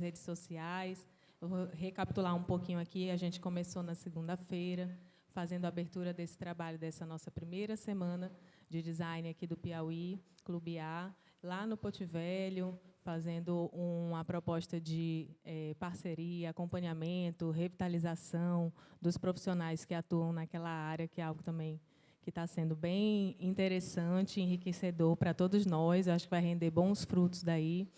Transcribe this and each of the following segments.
redes sociais. Eu vou recapitular um pouquinho aqui. A gente começou na segunda-feira, fazendo a abertura desse trabalho, dessa nossa primeira semana de design aqui do Piauí, Clube A, lá no Porto Velho, fazendo uma proposta de parceria, acompanhamento, revitalização dos profissionais que atuam naquela área, que é algo também que está sendo bem interessante, enriquecedor para todos nós. Eu acho que vai render bons frutos daí.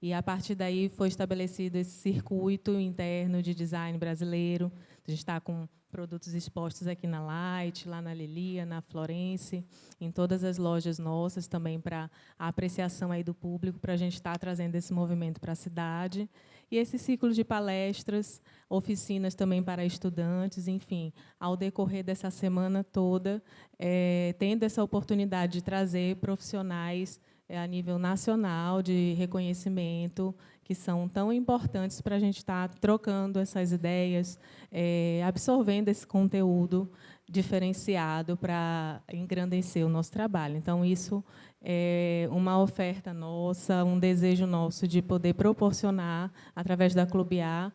E, a partir daí, foi estabelecido esse circuito interno de design brasileiro. A gente está com produtos expostos aqui na Light, lá na Lilia, na Florence, em todas as lojas nossas, também para a apreciação aí do público, para a gente estar trazendo esse movimento para a cidade. E esse ciclo de palestras, oficinas também para estudantes, enfim, ao decorrer dessa semana toda, tendo essa oportunidade de trazer profissionais a nível nacional de reconhecimento, que são tão importantes para a gente estar trocando essas ideias, absorvendo esse conteúdo diferenciado para engrandecer o nosso trabalho. Então, isso é uma oferta nossa, um desejo nosso de poder proporcionar, através da Clube A,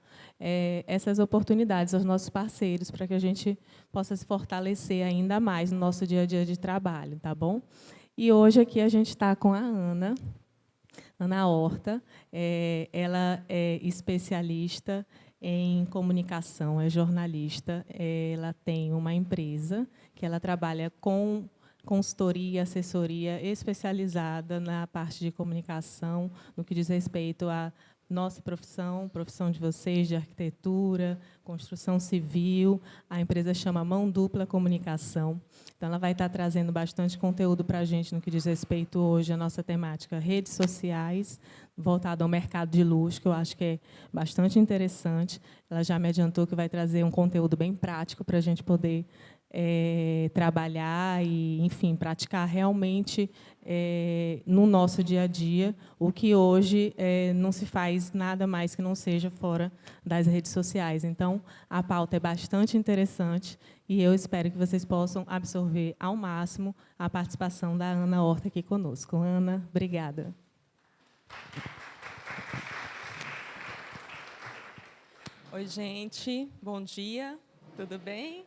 essas oportunidades aos nossos parceiros, para que a gente possa se fortalecer ainda mais no nosso dia a dia de trabalho, tá bom? E hoje aqui a gente está com a Ana Horta. Ela é especialista em comunicação, é jornalista. Ela tem uma empresa que ela trabalha com consultoria, assessoria especializada na parte de comunicação, no que diz respeito à nossa profissão, profissão de vocês, de arquitetura, construção civil. A empresa chama Mão Dupla Comunicação. Então, ela vai estar trazendo bastante conteúdo para a gente no que diz respeito hoje à nossa temática redes sociais, voltada ao mercado de luxo, que eu acho que é bastante interessante. Ela já me adiantou que vai trazer um conteúdo bem prático para a gente poder trabalhar e, enfim, praticar realmente no nosso dia a dia, o que hoje não se faz nada mais que não seja fora das redes sociais. Então, a pauta é bastante interessante e eu espero que vocês possam absorver ao máximo a participação da Ana Horta aqui conosco. Ana, obrigada. Oi, gente. Bom dia. Tudo bem?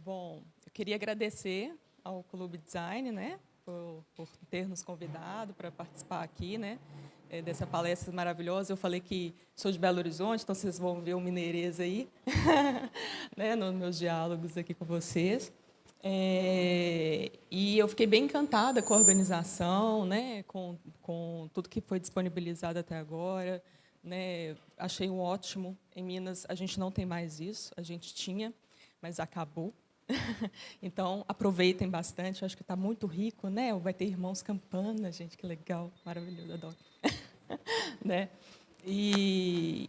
Bom, eu queria agradecer ao Clube Design, né, por ter nos convidado para participar aqui, né, dessa palestra maravilhosa. Eu falei que sou de Belo Horizonte, então vocês vão ver o mineirês aí, né, nos meus diálogos aqui com vocês. E eu fiquei bem encantada com a organização, né, com tudo que foi disponibilizado até agora, né. Achei um ótimo. Em Minas a gente não tem mais isso, a gente tinha, mas acabou. Então, aproveitem bastante, eu acho que está muito rico, né? Vai ter Irmãos Campana, gente, que legal, maravilhoso, adoro. Né? E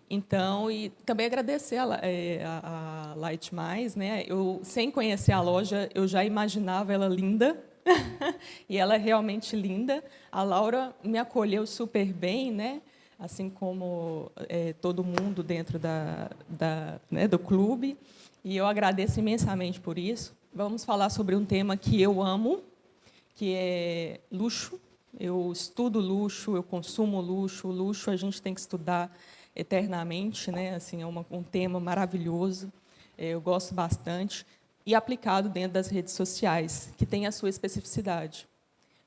também agradecer a Light Mais, né? Eu, sem conhecer a loja, eu já imaginava ela linda, e ela é realmente linda. A Laura me acolheu super bem, né? Assim como todo mundo dentro né, do clube. E eu agradeço imensamente por isso. Vamos falar sobre um tema que eu amo, que é luxo. Eu estudo luxo, eu consumo luxo. O luxo a gente tem que estudar eternamente, né? Assim, é um tema maravilhoso. Eu gosto bastante. E aplicado dentro das redes sociais, que tem a sua especificidade.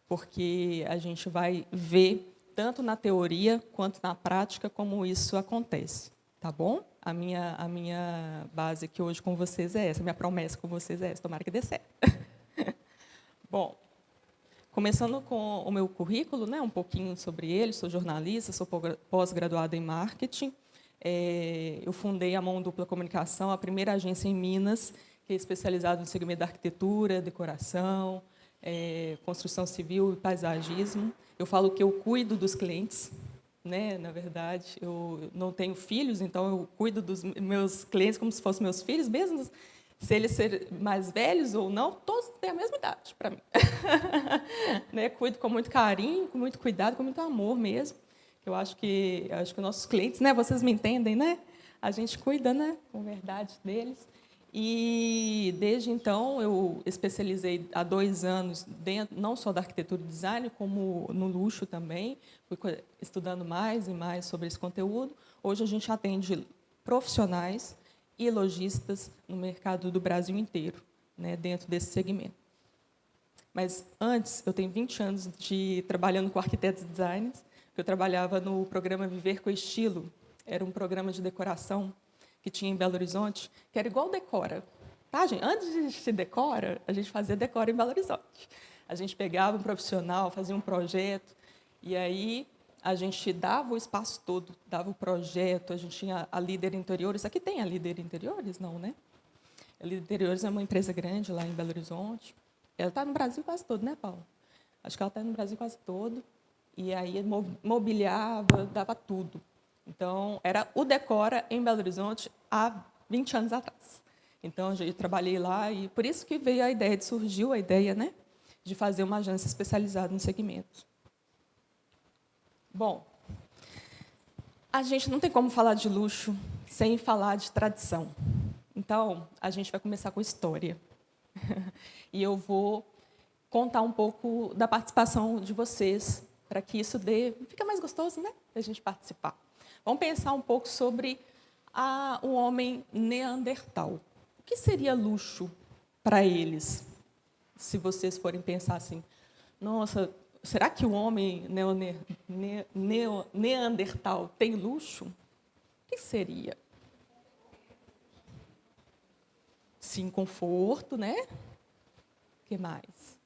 Porque a gente vai ver, tanto na teoria quanto na prática, como isso acontece. Tá bom? A minha base aqui hoje com vocês é essa, a minha promessa com vocês é essa, tomara que dê certo. Bom, começando com o meu currículo, né, um pouquinho sobre ele. Sou jornalista, sou pós-graduada em marketing. Eu fundei a Mão Dupla Comunicação, a primeira agência em Minas, que é especializada no segmento da arquitetura, decoração, construção civil e paisagismo. Eu falo que eu cuido dos clientes, né? Na verdade, eu não tenho filhos, então eu cuido dos meus clientes como se fossem meus filhos, mesmo se eles serem mais velhos ou não, todos têm a mesma idade para mim. Né? Cuido com muito carinho, com muito cuidado, com muito amor mesmo. Eu acho que nossos clientes, né? Vocês me entendem, né? A gente cuida, né? Com verdade deles. E, desde então, eu especializei há 2 anos, dentro, não só da arquitetura e design, como no luxo também. Fui estudando mais e mais sobre esse conteúdo. Hoje, a gente atende profissionais e lojistas no mercado do Brasil inteiro, né, dentro desse segmento. Mas, antes, eu tenho 20 anos trabalhando com arquitetos e designers, que eu trabalhava no programa Viver com Estilo. Era um programa de decoração que tinha em Belo Horizonte, que era igual Decora. Tá, gente? Antes de existir Decora, a gente fazia Decora em Belo Horizonte. A gente pegava um profissional, fazia um projeto, e aí a gente dava o espaço todo, dava o projeto, a gente tinha a Líder Interiores. Aqui tem a Líder Interiores? Não, né? A Líder Interiores é uma empresa grande lá em Belo Horizonte. Ela está no Brasil quase todo, né, Paulo? Acho que ela está no Brasil quase todo. E aí mobiliava, dava tudo. Então, era o Decora em Belo Horizonte há 20 anos atrás. Então, eu trabalhei lá e por isso que veio a ideia, surgiu a ideia, né, de fazer uma agência especializada no segmento. Bom, a gente não tem como falar de luxo sem falar de tradição. Então, a gente vai começar com história. E eu vou contar um pouco da participação de vocês, para que isso fica mais gostoso, né, da gente participar. Vamos pensar um pouco sobre o homem neandertal. O que seria luxo para eles? Se vocês forem pensar assim, nossa, será que o homem neandertal tem luxo? O que seria? Sim, conforto, né? O que mais?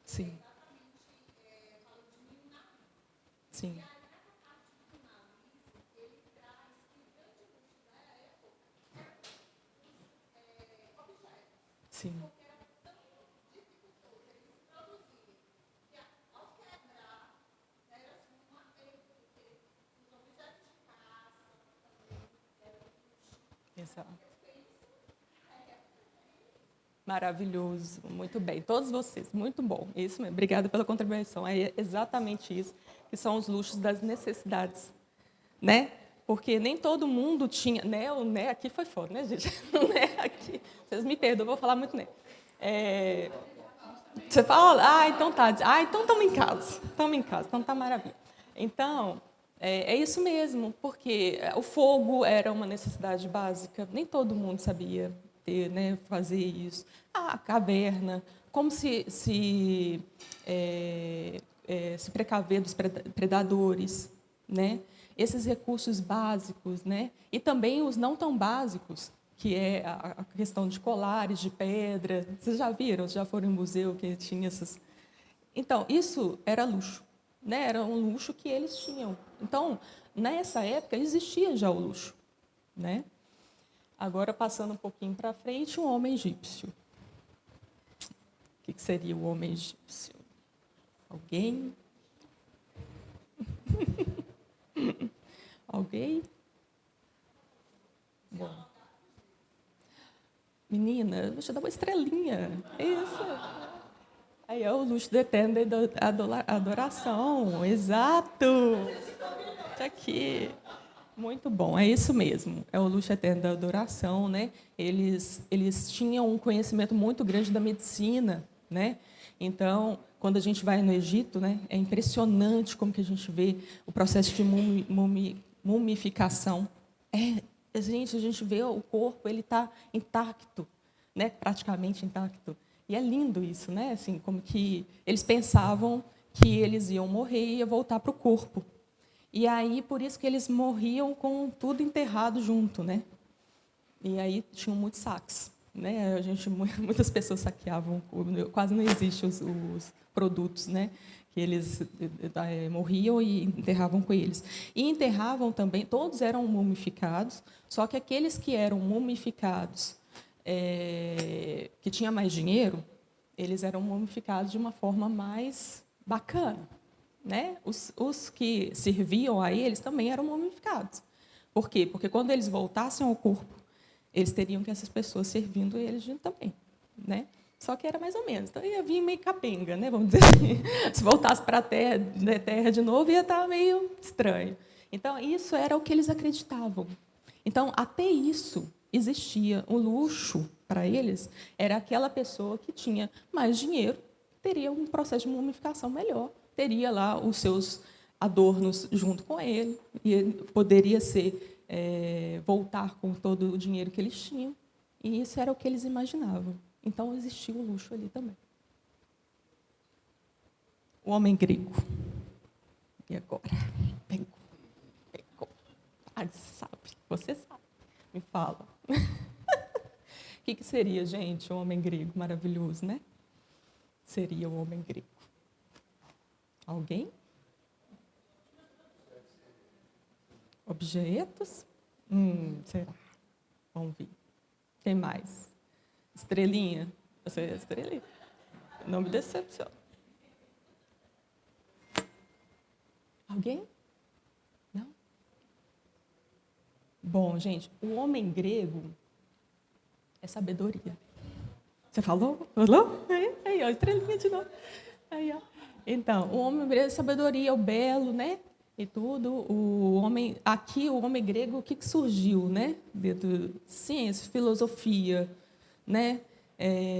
Sim. Sim. Sim. Exato. Maravilhoso, muito bem. Todos vocês, muito bom. Isso mesmo. Obrigada pela contribuição. É exatamente isso, que são os luxos das necessidades, né? Porque nem todo mundo tinha, né? O né aqui foi foda, né, gente? O né aqui. Vocês me perdoam, eu vou falar muito né. Você fala, então tá. Então estamos em casa. Estamos em casa, então tá maravilha. Então, é isso mesmo, porque o fogo era uma necessidade básica, nem todo mundo sabia ter, né, fazer isso. A caverna, como se precaver dos predadores, né? Esses recursos básicos, né? E também os não tão básicos, que é a questão de colares de pedra. Vocês já viram? Já foram em museu que tinha essas... Então, isso era luxo, né? Era um luxo que eles tinham. Então, nessa época, existia já o luxo, né? Agora, passando um pouquinho para frente, o homem egípcio. O que seria o homem egípcio? Alguém? Alguém? Bom. Menina, deixa eu dar uma estrelinha. Isso. Aí é o luxo do eterno da adoração. Exato. Está aqui. Muito bom, é isso mesmo. É o luxo eterno da adoração, né? Eles tinham um conhecimento muito grande da medicina, né? Então, quando a gente vai no Egito, né, é impressionante como que a gente vê o processo de mumificação. A gente vê o corpo, ele está intacto, né? Praticamente intacto. E é lindo isso, né? Assim, como que eles pensavam que eles iam morrer e ia voltar para o corpo. E aí, por isso que eles morriam com tudo enterrado junto, né? E aí tinham muitos saques, né? Muitas pessoas saqueavam, quase não existem os produtos, né? Que eles morriam e enterravam com eles. E enterravam também, todos eram mumificados, só que aqueles que eram mumificados, que tinha mais dinheiro, eles eram mumificados de uma forma mais bacana, né? Os que serviam a eles também eram mumificados. Por quê? Porque quando eles voltassem ao corpo, eles teriam que essas pessoas servindo eles também, né? Só que era mais ou menos. Então ia vir meio capenga, né? Vamos dizer assim. Se voltasse para a terra de novo, ia estar meio estranho. Então, isso era o que eles acreditavam. Então, até isso existia. O luxo, para eles, era aquela pessoa que tinha mais dinheiro, teria um processo de mumificação melhor, teria lá os seus adornos junto com ele, e ele poderia voltar com todo o dinheiro que eles tinham. E isso era o que eles imaginavam. Então, existia o luxo ali também. O homem grego. E agora? Pegou. Você sabe. Me fala. O que seria, gente, o homem grego maravilhoso, né? Seria o homem grego. Alguém? Objetos? Será? Vamos ver. Quem mais? Estrelinha? Você é estrelinha? Não me decepciona. Alguém? Não? Bom, gente, o homem grego é sabedoria. Você falou? Falou? Aí, ó, estrelinha de novo. Aí, ó. Então, o homem grego é sabedoria, o belo, né? E tudo. O homem grego, o que surgiu, né? Dentro de ciência, filosofia, né?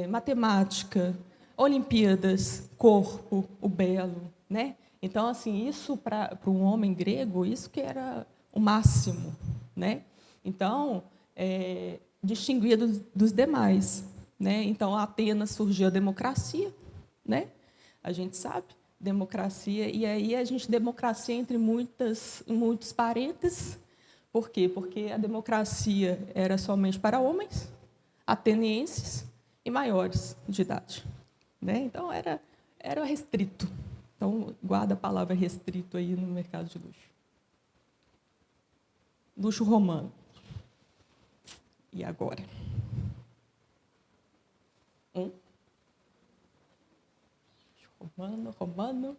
Matemática, Olimpíadas, corpo, o belo, né? Então, assim, isso para um homem grego, isso que era o máximo, né? Então, distinguia dos demais, né? Então, a Atenas surgiu a democracia, né? A gente sabe, democracia, e aí democracia entre muitos parênteses. Por quê? Porque a democracia era somente para homens, atenienses e maiores de idade, né? Então, era restrito. Então, guarda a palavra restrito aí no mercado de luxo. Luxo romano. E agora? Romano.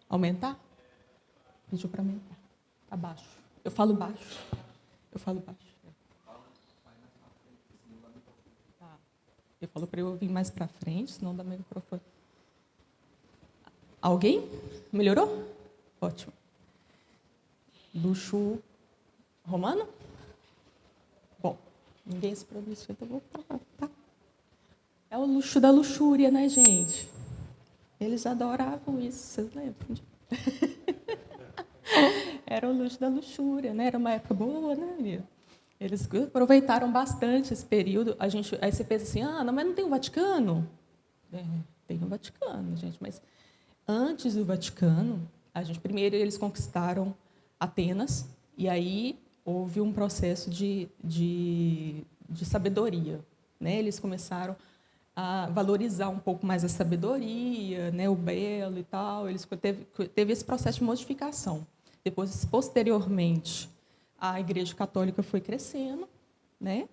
Aumentar? Pediu para aumentar. Está baixo. Eu falo baixo. Eu falo para eu vir mais para frente, senão dá meu microfone. Alguém? Melhorou? Ótimo. Luxo romano? Bom, ninguém se pronunciou, então vou falar, tá? É o luxo da luxúria, né, gente? Eles adoravam isso, vocês lembram? Era o luxo da luxúria, né? Era uma época boa, né? Eles aproveitaram bastante esse período. Aí você pensa assim, não, mas não tem o Vaticano? Tem o Vaticano, gente, mas antes do Vaticano, primeiro eles conquistaram Atenas, e aí houve um processo de sabedoria, né? Eles começaram a valorizar um pouco mais a sabedoria, né? O belo e tal. Teve esse processo de modificação. Depois, posteriormente, a Igreja Católica foi crescendo, né?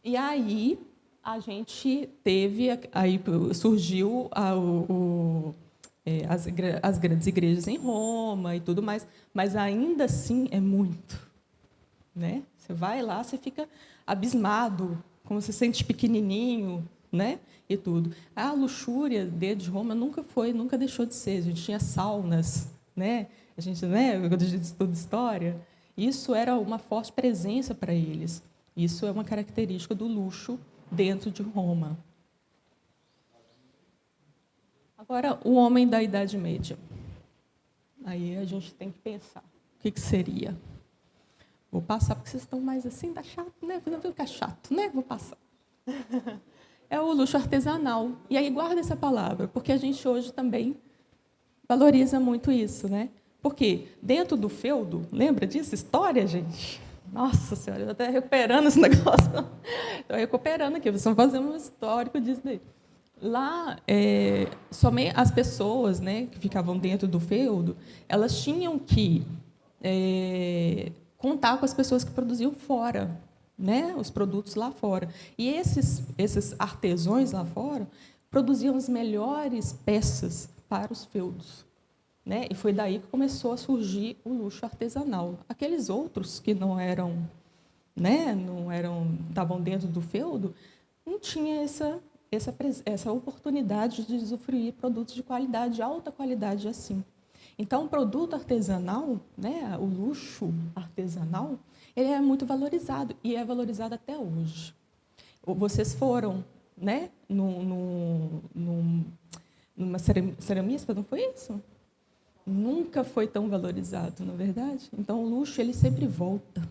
E aí surgiu as grandes igrejas em Roma e tudo mais, mas ainda assim é muito, né? Você vai lá, você fica abismado, como você se sente pequenininho, né? E tudo. A luxúria de Roma nunca deixou de ser. A gente tinha saunas, né? Quando a gente estuda história, isso era uma forte presença para eles. Isso é uma característica do luxo dentro de Roma. Agora, o homem da Idade Média. Aí a gente tem que pensar. O que seria? Vou passar, porque vocês estão mais assim, tá chato, né? Não vai ficar chato, né? Vou passar. É o luxo artesanal. E aí guarda essa palavra, porque a gente hoje também valoriza muito isso, né? Porque dentro do feudo, lembra disso? História, gente? Nossa Senhora, eu estou até recuperando esse negócio. Estou recuperando aqui, vocês vão fazer um histórico disso daí. Lá, somente as pessoas, né, que ficavam dentro do feudo, elas tinham que contar com as pessoas que produziam fora, né, os produtos lá fora. E esses artesãos lá fora produziam as melhores peças para os feudos. Né? E foi daí que começou a surgir o luxo artesanal. Aqueles outros que não eram, estavam dentro do feudo, não tinha essa oportunidade de usufruir produtos de qualidade, de alta qualidade assim. Então, o produto artesanal, né, o luxo artesanal, ele é muito valorizado, e é valorizado até hoje. Vocês foram, né, numa ceramista, não foi isso? Nunca foi tão valorizado, não é verdade? Então, o luxo ele sempre volta.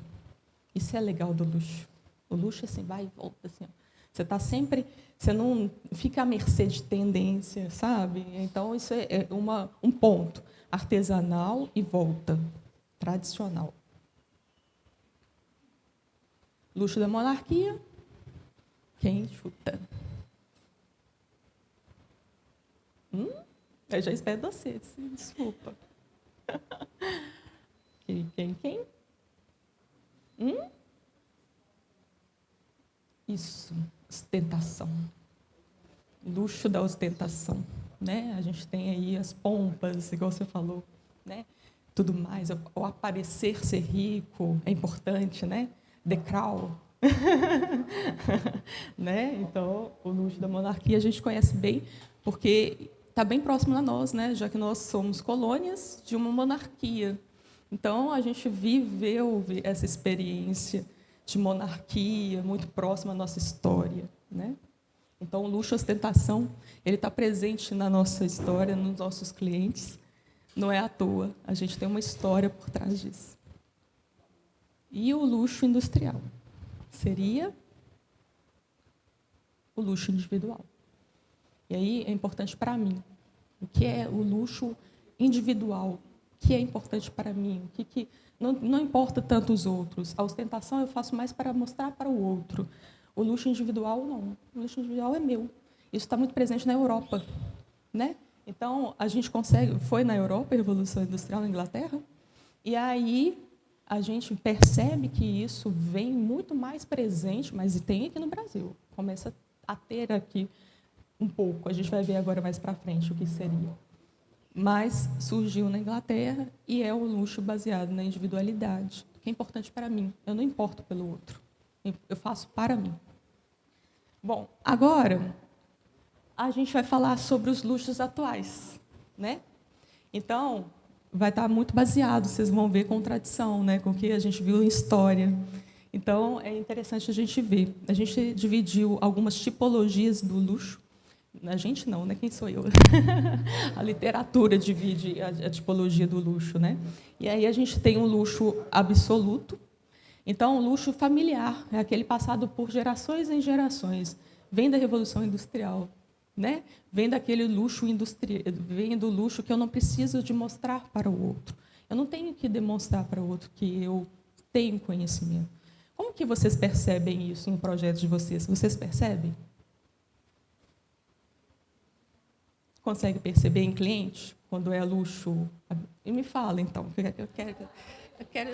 Isso é legal do luxo. O luxo assim vai e volta, assim. Você está sempre, você não fica à mercê de tendência, sabe? Então, isso é um ponto artesanal e volta, tradicional. Luxo da monarquia. Quem chuta? Eu já espero você, desculpa. Quem? Isso, ostentação. Luxo da ostentação. Né? A gente tem aí as pompas, igual você falou, né? Tudo mais. O aparecer ser rico é importante, né? Decral. Né? Então, o luxo da monarquia a gente conhece bem, porque está bem próximo a nós, né? Já que nós somos colônias de uma monarquia. Então, a gente viveu essa experiência de monarquia muito próxima à nossa história, né? Então, o luxo e a ostentação, ele está presente na nossa história, nos nossos clientes. Não é à toa, a gente tem uma história por trás disso. E o luxo industrial seria o luxo individual. E aí é importante para mim. O que é o luxo individual? O que é importante para mim? Não importa tanto os outros. A ostentação eu faço mais para mostrar para o outro. O luxo individual, não. O luxo individual é meu. Isso está muito presente na Europa, né? Então, a gente foi na Europa, a Revolução Industrial na Inglaterra, e aí a gente percebe que isso vem muito mais presente, mas tem aqui no Brasil. Começa a ter aqui um pouco. A gente vai ver agora mais para frente o que seria. Mas surgiu na Inglaterra e é o luxo baseado na individualidade, que é importante para mim. Eu não importo pelo outro. Eu faço para mim. Bom, agora a gente vai falar sobre os luxos atuais, né? Então, vai estar muito baseado, vocês vão ver com tradição, né, com o que a gente viu em história. Então, é interessante a gente ver. A gente dividiu algumas tipologias do luxo. A gente não, né? Quem sou eu? A literatura divide a tipologia do luxo, né? E aí a gente tem um luxo absoluto. Então, o luxo familiar é aquele passado por gerações em gerações. Vem da Revolução Industrial, né? Vem daquele luxo industrial, vem do luxo que eu não preciso de mostrar para o outro. Eu não tenho que demonstrar para o outro que eu tenho conhecimento. Como que vocês percebem isso no projeto de vocês? Vocês percebem? Consegue perceber em cliente quando é luxo? E me fala, então. Eu quero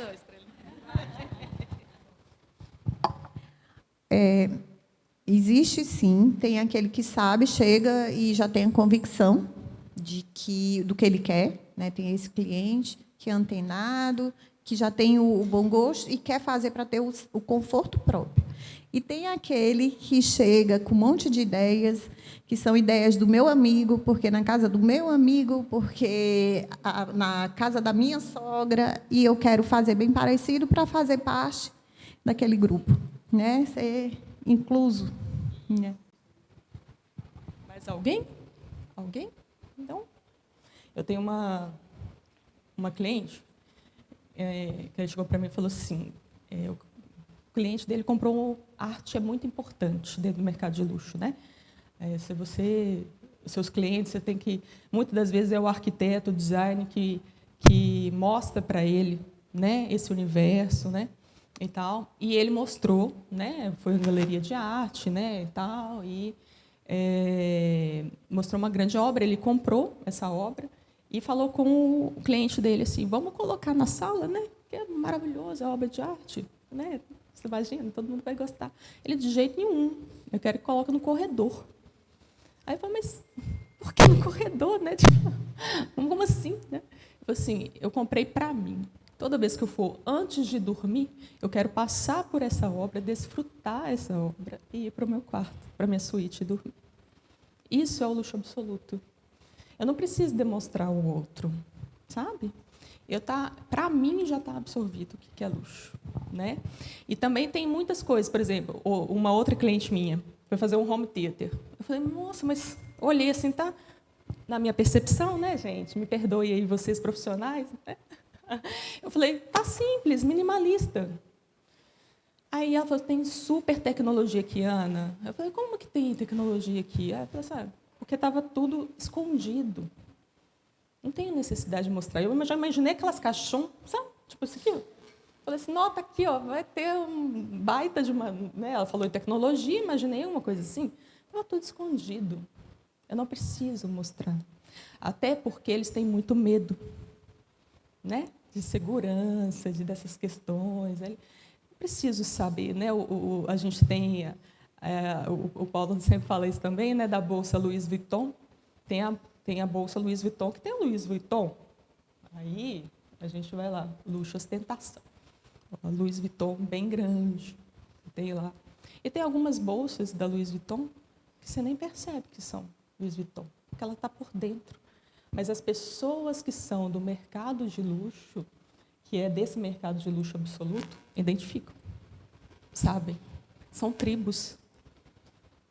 Existe, sim. Tem aquele que sabe, chega e já tem a convicção do que ele quer, né? Tem esse cliente que é antenado, que já tem o bom gosto e quer fazer para ter o conforto próprio. E tem aquele que chega com um monte de ideias, que são ideias do meu amigo, porque na casa do meu amigo, porque na casa da minha sogra, e eu quero fazer bem parecido para fazer parte daquele grupo, né? Ser incluso. Né? Mais alguém? Alguém? Então, eu tenho uma cliente que chegou para mim e falou assim, o cliente dele comprou arte, é muito importante dentro do mercado de luxo, né? Seus clientes, você tem que, muitas das vezes é o arquiteto, o design que mostra para ele, né, esse universo, né, e tal. E ele mostrou, né, foi uma galeria de arte, né, e tal, e mostrou uma grande obra. Ele comprou essa obra e falou com o cliente dele assim: vamos colocar na sala, né? Que é maravilhosa a obra de arte, né? Você imagina, todo mundo vai gostar. Ele: de jeito nenhum, eu quero que coloque no corredor. Aí eu falei: mas por que no corredor, né? Tipo, como assim, né? Eu falei assim: eu comprei para mim. Toda vez que eu for, antes de dormir, eu quero passar por essa obra, desfrutar essa obra e ir para o meu quarto, para a minha suíte e dormir. Isso é o luxo absoluto. Eu não preciso demonstrar ao outro. sabe? Para mim, já está absorvido o que é luxo, né? E também tem muitas coisas. Por exemplo, uma outra cliente minha foi fazer um home theater. Eu falei, nossa, mas olhei assim, tá na minha percepção, né, gente? Me perdoe aí vocês profissionais, né? Eu falei, tá simples, minimalista. Aí ela falou, tem super tecnologia aqui, Ana. Eu falei, como que tem tecnologia aqui? Aí ela falou, porque estava tudo escondido. Não tenho necessidade de mostrar. Eu já imaginei aquelas caixões, sabe? Tipo isso aqui. Falei assim, nota aqui, ó, vai ter um baita de uma... Né? Ela falou em tecnologia, imaginei uma coisa assim. Estava tudo escondido. Eu não preciso mostrar. Até porque eles têm muito medo, né? De segurança, dessas questões. Eu preciso saber. Né? A gente tem... o Paulo sempre fala isso também, né? Da Bolsa Louis Vuitton. Tem a Bolsa Louis Vuitton, que tem o Louis Vuitton. Aí, a gente vai lá, luxo, ostentação. A Louis Vuitton, bem grande, tem lá. E tem algumas bolsas da Louis Vuitton que você nem percebe que são Louis Vuitton, porque ela está por dentro. Mas as pessoas que são do mercado de luxo, que é desse mercado de luxo absoluto, identificam, sabem. São tribos,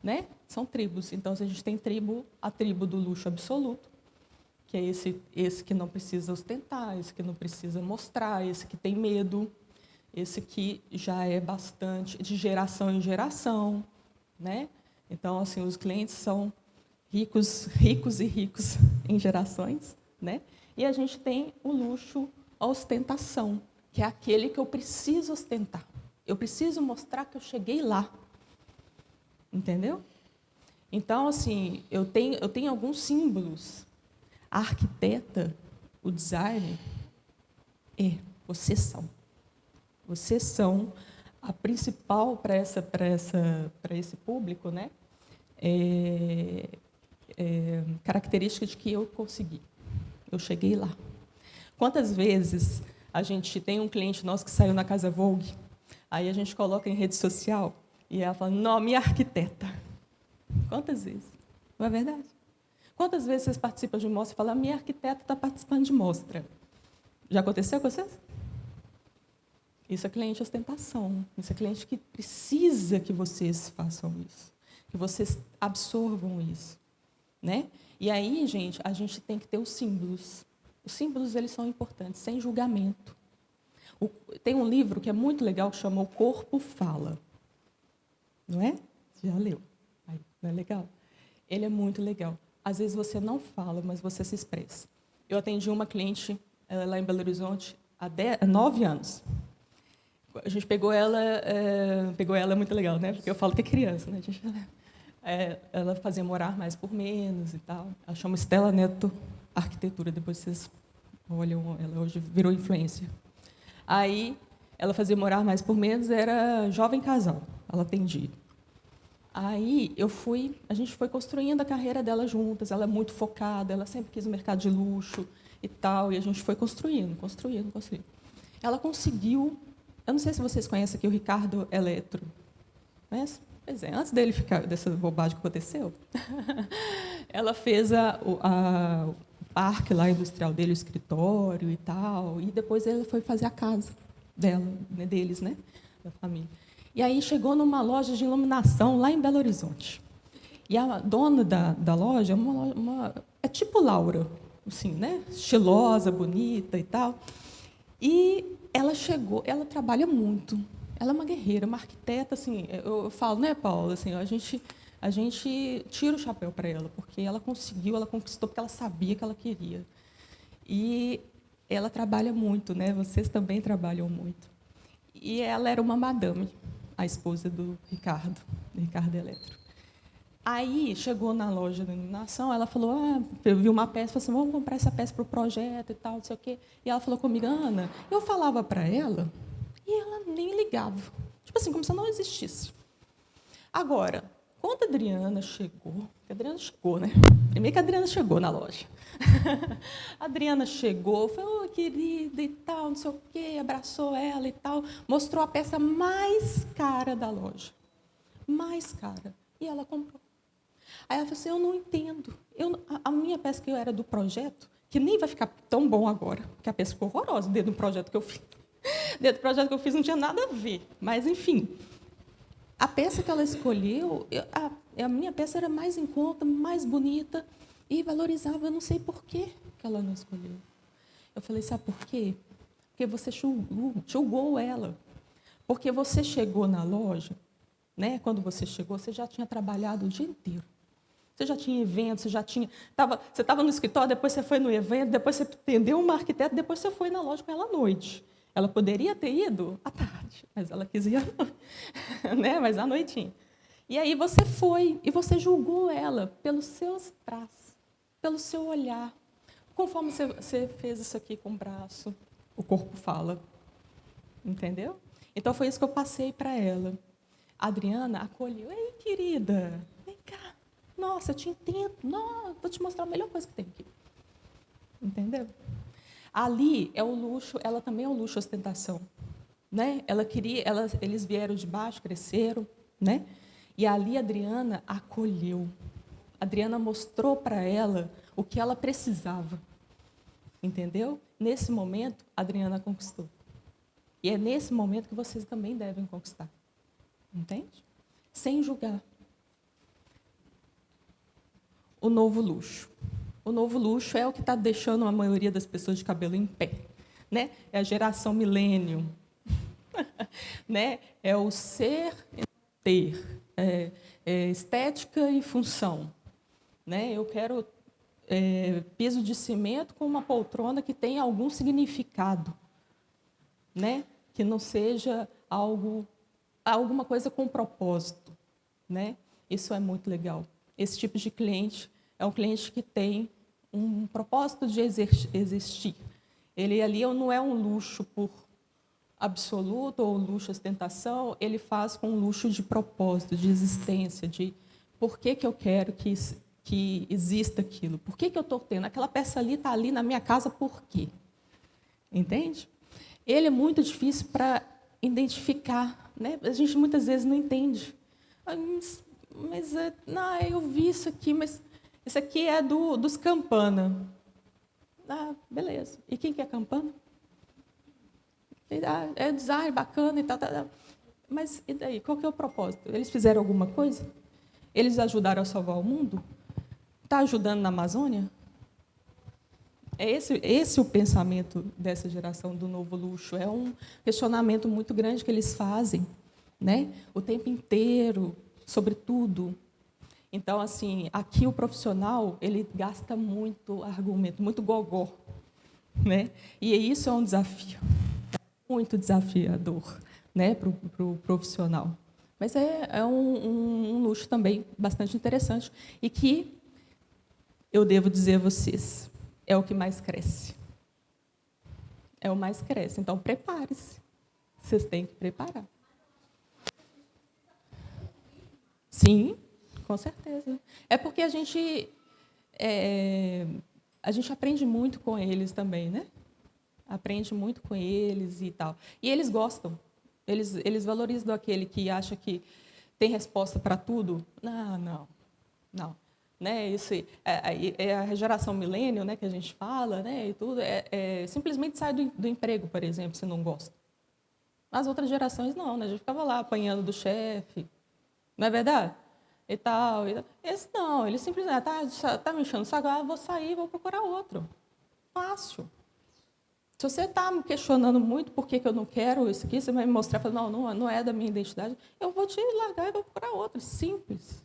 né? São tribos. Então, a gente tem a tribo do luxo absoluto, que é esse que não precisa ostentar, esse que não precisa mostrar, esse que tem medo, esse que já é bastante de geração em geração, né? Então, assim, os clientes são ricos e ricos em gerações, né? E a gente tem o luxo, a ostentação, que é aquele que eu preciso ostentar. Eu preciso mostrar que eu cheguei lá. Entendeu? Então, assim, eu tenho alguns símbolos. A arquiteta, o designer, vocês são. Vocês são a principal para esse público, né? Característica de que eu consegui. Eu cheguei lá. Quantas vezes a gente tem um cliente nosso que saiu na Casa Vogue, aí a gente coloca em rede social e ela fala, não, minha arquiteta. Quantas vezes? Não é verdade? Quantas vezes vocês participam de mostra e falam, minha arquiteta está participando de mostra? Já aconteceu com vocês? Isso é cliente ostentação. Isso é cliente que precisa que vocês façam isso, que vocês absorvam isso, né? E aí, gente, a gente tem que ter os símbolos. Os símbolos, eles são importantes, sem julgamento. Tem um livro que é muito legal, que chama O Corpo Fala. Não é? Já leu? Aí, não é legal? Ele é muito legal. Às vezes você não fala, mas você se expressa. Eu atendi uma cliente lá em Belo Horizonte há 9 anos. A gente pegou ela é muito legal, né? Porque eu falo que é criança, né? Ela fazia morar mais por menos e tal. Ela chama Estela Neto Arquitetura, depois vocês olham, ela hoje virou influencer. Aí, ela fazia morar mais por menos, era jovem casal, ela atendia. Aí, a gente foi construindo a carreira dela juntas, ela é muito focada, ela sempre quis o mercado de luxo e tal, e a gente foi construindo. Ela conseguiu, eu não sei se vocês conhecem aqui o Ricardo Eletro. Conhece? Pois é, antes dele ficar dessa bobagem que aconteceu, ela fez o parque lá industrial dele, o escritório e tal, e depois ela foi fazer a casa deles, né, da família. E aí chegou numa loja de iluminação lá em Belo Horizonte. E a dona da loja é tipo Laura, assim, né, estilosa, bonita e tal. E ela chegou, ela trabalha muito. Ela é uma guerreira, uma arquiteta, assim, eu falo, né, Paula, assim, a gente tira o chapéu para ela, porque ela conseguiu, ela conquistou, porque ela sabia que ela queria. E ela trabalha muito, né? Vocês também trabalham muito. E ela era uma madame, a esposa do Ricardo Eletro. Aí, chegou na loja de iluminação, ela falou, eu vi uma peça, falou assim, vamos comprar essa peça para o projeto e tal, não sei o quê. E ela falou comigo, Ana, eu falava para ela, e ela nem ligava. Tipo assim, como se não existisse. Agora, quando a Adriana chegou, né? Primeiro que a Adriana chegou na loja. A Adriana chegou, falou, querida e tal, não sei o quê, abraçou ela e tal, mostrou a peça mais cara da loja. Mais cara. E ela comprou. Aí ela falou assim, eu não entendo. A minha peça que eu era do projeto, que nem vai ficar tão bom agora, porque a peça ficou horrorosa dentro do projeto que eu fiz. Dentro do projeto que eu fiz não tinha nada a ver, mas, enfim. A peça que ela escolheu, a minha peça era mais em conta, mais bonita e valorizava. Eu não sei por que ela não escolheu. Eu falei, sabe por quê? Porque você julgou ela. Porque você chegou na loja, né? Quando você chegou, você já tinha trabalhado o dia inteiro. Você já tinha evento, você estava no escritório, depois você foi no evento, depois você atendeu uma arquiteta, depois você foi na loja com ela à noite. Ela poderia ter ido à tarde, mas ela quis ir né? Mas à noitinha. E aí você foi e você julgou ela pelos seus traços, pelo seu olhar. Conforme você fez isso aqui com o braço, o corpo fala. Entendeu? Então, foi isso que eu passei para ela. A Adriana acolheu. Ei, querida, vem cá. Nossa, eu te entendo. Nossa, vou te mostrar a melhor coisa que tem aqui. Entendeu? Ali é o luxo, ela também é o luxo ostentação. Né? Eles vieram de baixo, cresceram. Né? E ali a Adriana acolheu. A Adriana mostrou para ela o que ela precisava. Entendeu? Nesse momento, a Adriana conquistou. E é nesse momento que vocês também devem conquistar. Entende? Sem julgar. O novo luxo. O novo luxo é o que está deixando a maioria das pessoas de cabelo em pé. Né? É a geração milênio. Né? É o ser e ter. É estética e função. Né? Eu quero piso de cimento com uma poltrona que tenha algum significado. Né? Que não seja alguma coisa com propósito. Né? Isso é muito legal. Esse tipo de cliente é um cliente que tem um propósito de existir. Ele ali não é um luxo por absoluto ou luxo ostentação, ele faz com um luxo de propósito, de existência, de por que eu quero que exista aquilo, por que eu estou tendo. Aquela peça ali está ali na minha casa, por quê? Entende? Ele é muito difícil para identificar. Né? A gente muitas vezes não entende. Mas não, eu vi isso aqui, mas isso aqui é dos Campana. Ah, beleza. E quem que é Campana? É design bacana e tal. Mas e daí? Qual que é o propósito? Eles fizeram alguma coisa? Eles ajudaram a salvar o mundo? Está ajudando na Amazônia? É esse o pensamento dessa geração do novo luxo. É um questionamento muito grande que eles fazem, né? O tempo inteiro, sobre tudo. Então, assim, aqui o profissional ele gasta muito argumento, muito gogó, né? E isso é um desafio, muito desafiador, né, para o profissional. Mas é um luxo também bastante interessante e que eu devo dizer a vocês, é o que mais cresce. É o mais cresce. Então, prepare-se. Vocês têm que preparar. Sim, com certeza. É porque a gente aprende muito com eles também, né? Aprende muito com eles e tal. E eles gostam. Eles valorizam aquele que acha que tem resposta para tudo. Não. Né? Isso é a geração milênio, né, que a gente fala, né, e tudo. Simplesmente sai do emprego, por exemplo, se não gosta. As outras gerações não, né? A gente ficava lá apanhando do chefe. Não é verdade? E tal. Esse não, ele simplesmente tá me enchendo o saco, vou sair, vou procurar outro. Fácil. Se você está me questionando muito por que eu não quero isso aqui, você vai me mostrar, falar, não é da minha identidade, eu vou te largar e vou procurar outro. Simples.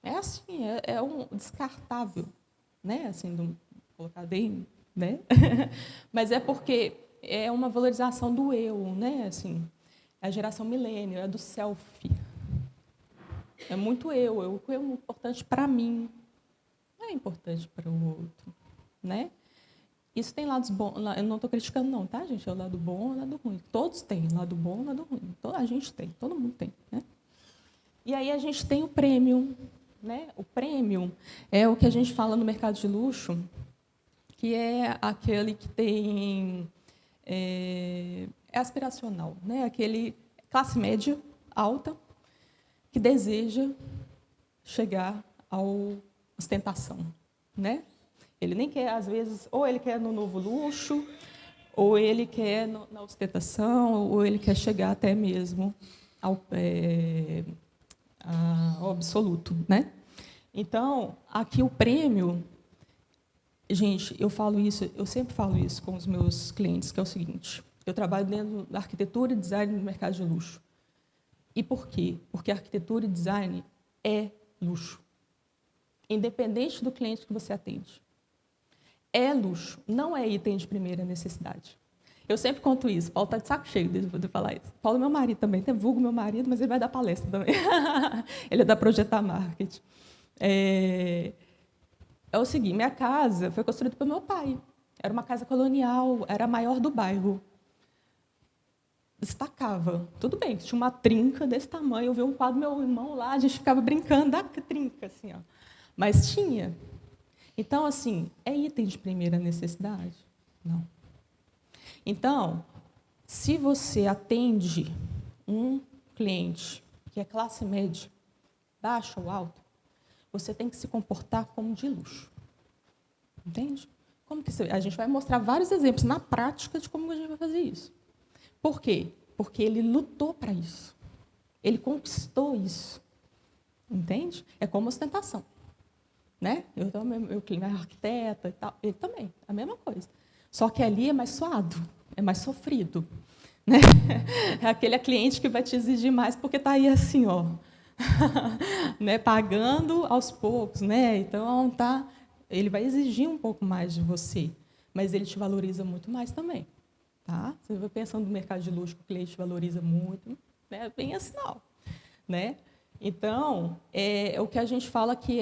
É assim, é um descartável, né? Assim, vou colocar bem, né? Mas é porque é uma valorização do eu, né? Assim, a geração milênio, é do selfie. É muito eu. O que é importante para mim não é importante para o outro, né? Isso tem lados bons. Eu não estou criticando, não, tá, gente? É o lado bom e o lado ruim. Todos têm lado bom e lado ruim. A gente tem, todo mundo tem, né? E aí a gente tem o premium, né? O premium é o que a gente fala no mercado de luxo, que é aquele que tem é aspiracional, né? Aquele classe média alta que deseja chegar à ostentação, né? Ele nem quer, às vezes, ou ele quer no novo luxo, ou ele quer na ostentação, ou ele quer chegar até mesmo ao absoluto, né? Então, aqui o prêmio, gente, eu sempre falo isso com os meus clientes, que é o seguinte: eu trabalho dentro da arquitetura e design no mercado de luxo. E por quê? Porque arquitetura e design é luxo, independente do cliente que você atende. É luxo, não é item de primeira necessidade. Eu sempre conto isso. Paulo está de saco cheio de falar isso. Paulo é meu marido também, tem vulgo meu marido, mas ele vai dar palestra também. Ele é da Projetar Marketing. É o seguinte: minha casa foi construída pelo meu pai. Era uma casa colonial, era a maior do bairro. Destacava. Tudo bem, tinha uma trinca desse tamanho. Eu vi um quadro do meu irmão lá, a gente ficava brincando da trinca, assim, ó. Mas tinha. Então, assim, é item de primeira necessidade? Não. Então, se você atende um cliente que é classe média, baixa ou alta, você tem que se comportar como de luxo. Entende? Como que a gente vai mostrar vários exemplos na prática de como a gente vai fazer isso. Por quê? Porque ele lutou para isso. Ele conquistou isso. Entende? É como ostentação. Né? Eu também, meu cliente é arquiteta e tal, ele também, a mesma coisa. Só que ali é mais suado, é mais sofrido. Né? É aquele cliente que vai te exigir mais porque está aí assim, ó, né? Pagando aos poucos. Né? Então, ele vai exigir um pouco mais de você, mas ele te valoriza muito mais também. Tá? Você vai pensando no mercado de luxo, que o cliente valoriza muito, né? Bem assim, não. Né? Então, o que a gente fala que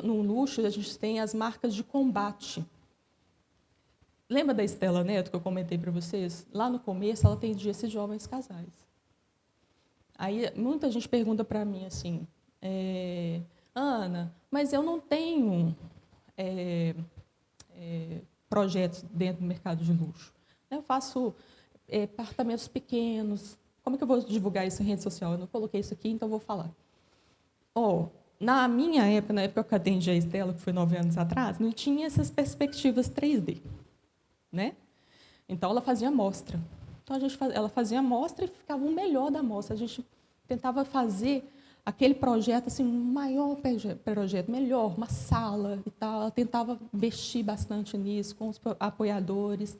no luxo, a gente tem as marcas de combate. Lembra da Estela Neto, que eu comentei para vocês? Lá no começo, ela atendia esses jovens casais. Aí, muita gente pergunta para mim assim, Ana, mas eu não tenho projetos dentro do mercado de luxo. Eu faço apartamentos pequenos. Como é que eu vou divulgar isso em rede social? Eu não coloquei isso aqui, então vou falar. Na minha época, na época que eu atendi a Estela, que foi 9 anos atrás, não tinha essas perspectivas 3D. Né? Então, ela fazia amostra. Então, ela fazia amostra e ficava o melhor da amostra. A gente tentava fazer aquele projeto, assim, um maior projeto, melhor, uma sala e tal. Ela tentava investir bastante nisso, com os apoiadores.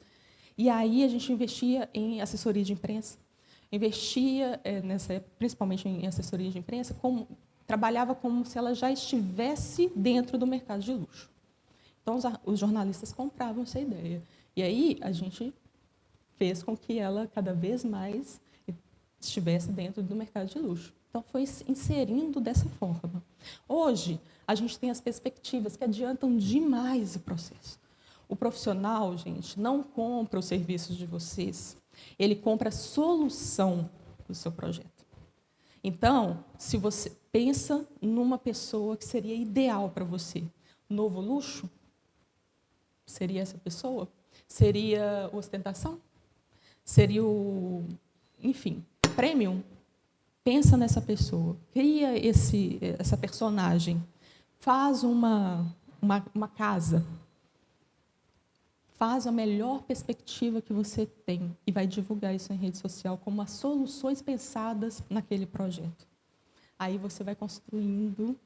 E aí, a gente investia em assessoria de imprensa, investia, principalmente em assessoria de imprensa, trabalhava como se ela já estivesse dentro do mercado de luxo. Então, os jornalistas compravam essa ideia. E aí, a gente fez com que ela, cada vez mais, estivesse dentro do mercado de luxo. Então, foi inserindo dessa forma. Hoje, a gente tem as perspectivas que adiantam demais o processo. O profissional, gente, não compra os serviços de vocês, ele compra a solução do seu projeto. Então, se você pensa numa pessoa que seria ideal para você, novo luxo, seria essa pessoa? Seria ostentação? Seria enfim, premium? Pensa nessa pessoa, cria essa personagem, faz uma casa, faz a melhor perspectiva que você tem e vai divulgar isso em rede social como as soluções pensadas naquele projeto. Aí você vai construindo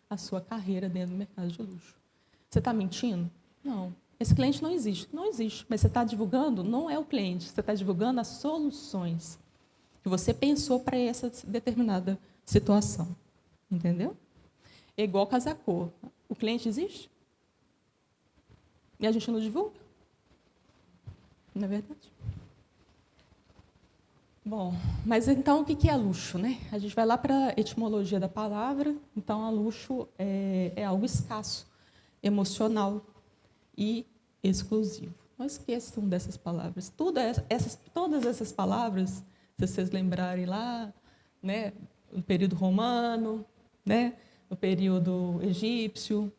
a sua carreira dentro do mercado de luxo. Você está mentindo? Não. Esse cliente não existe. Não existe. Mas você está divulgando, não é o cliente, você está divulgando as soluções que você pensou para essa determinada situação. Entendeu? É igual casacor. O cliente existe? E a gente não divulga? Não é verdade? Bom, mas então o que é luxo, né? A gente vai lá para a etimologia da palavra. Então, a luxo é algo escasso, emocional e exclusivo. Não esqueçam dessas palavras. Todas essas palavras, se vocês lembrarem lá, né, no período romano, né, no período egípcio,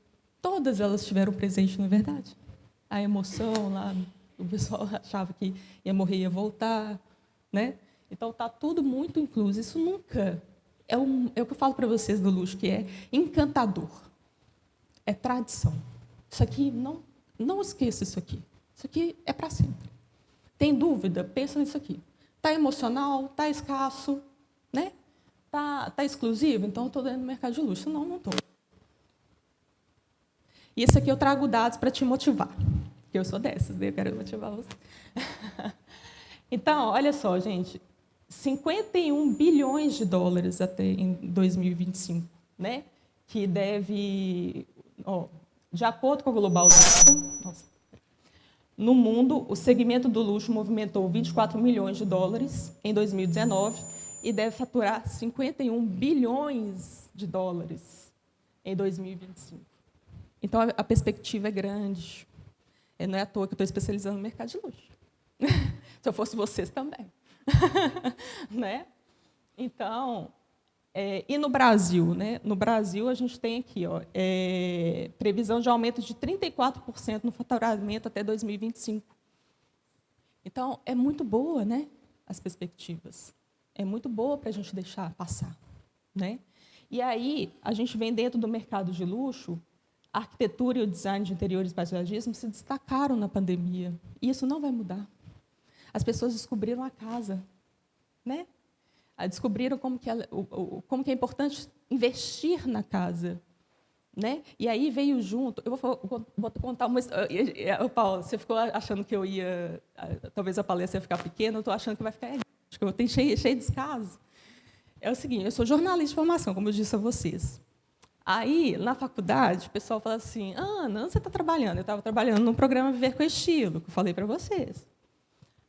todas elas estiveram presentes, não é verdade? A emoção lá, o pessoal achava que ia morrer e ia voltar, né? Então, está tudo muito incluso. Isso nunca... É o que eu falo para vocês do luxo, que é encantador. é tradição. Isso aqui, não esqueça isso aqui. Isso aqui é para sempre. Tem dúvida? Pensa nisso aqui. Está emocional? Está escasso? Né? Tá exclusivo? Então, eu estou dentro do mercado de luxo. Não estou. E isso aqui eu trago dados para te motivar. Porque eu sou dessas, eu quero motivar você. Então, olha só, gente. 51 bilhões de dólares até em 2025, né? Que deve... de acordo com a Global Data, no mundo, o segmento do luxo movimentou 24 milhões de dólares em 2019 e deve faturar 51 bilhões de dólares em 2025. Então, a perspectiva é grande. Não é à toa que eu estou especializando no mercado de luxo. Se eu fosse vocês também. Né? Então, e no Brasil? Né? No Brasil, a gente tem aqui previsão de aumento de 34% no faturamento até 2025. Então, é muito boa, né, as perspectivas. É muito boa para a gente deixar passar. Né? E aí, a gente vem dentro do mercado de luxo, a arquitetura e o design de interiores e paisagismo se destacaram na pandemia. E isso não vai mudar. As pessoas descobriram a casa, né? Descobriram como que é importante investir na casa, né? E aí veio junto. Eu vou contar uma história. Paulo, você ficou achando que eu ia, talvez a palestra ia ficar pequena. Eu estou achando que vai ficar. Acho que eu tenho cheio de descaso. É o seguinte: eu sou jornalista de formação, como eu disse a vocês. Aí, na faculdade, o pessoal fala assim: Ana, onde você está trabalhando? Eu estava trabalhando no programa Viver com Estilo, que eu falei para vocês.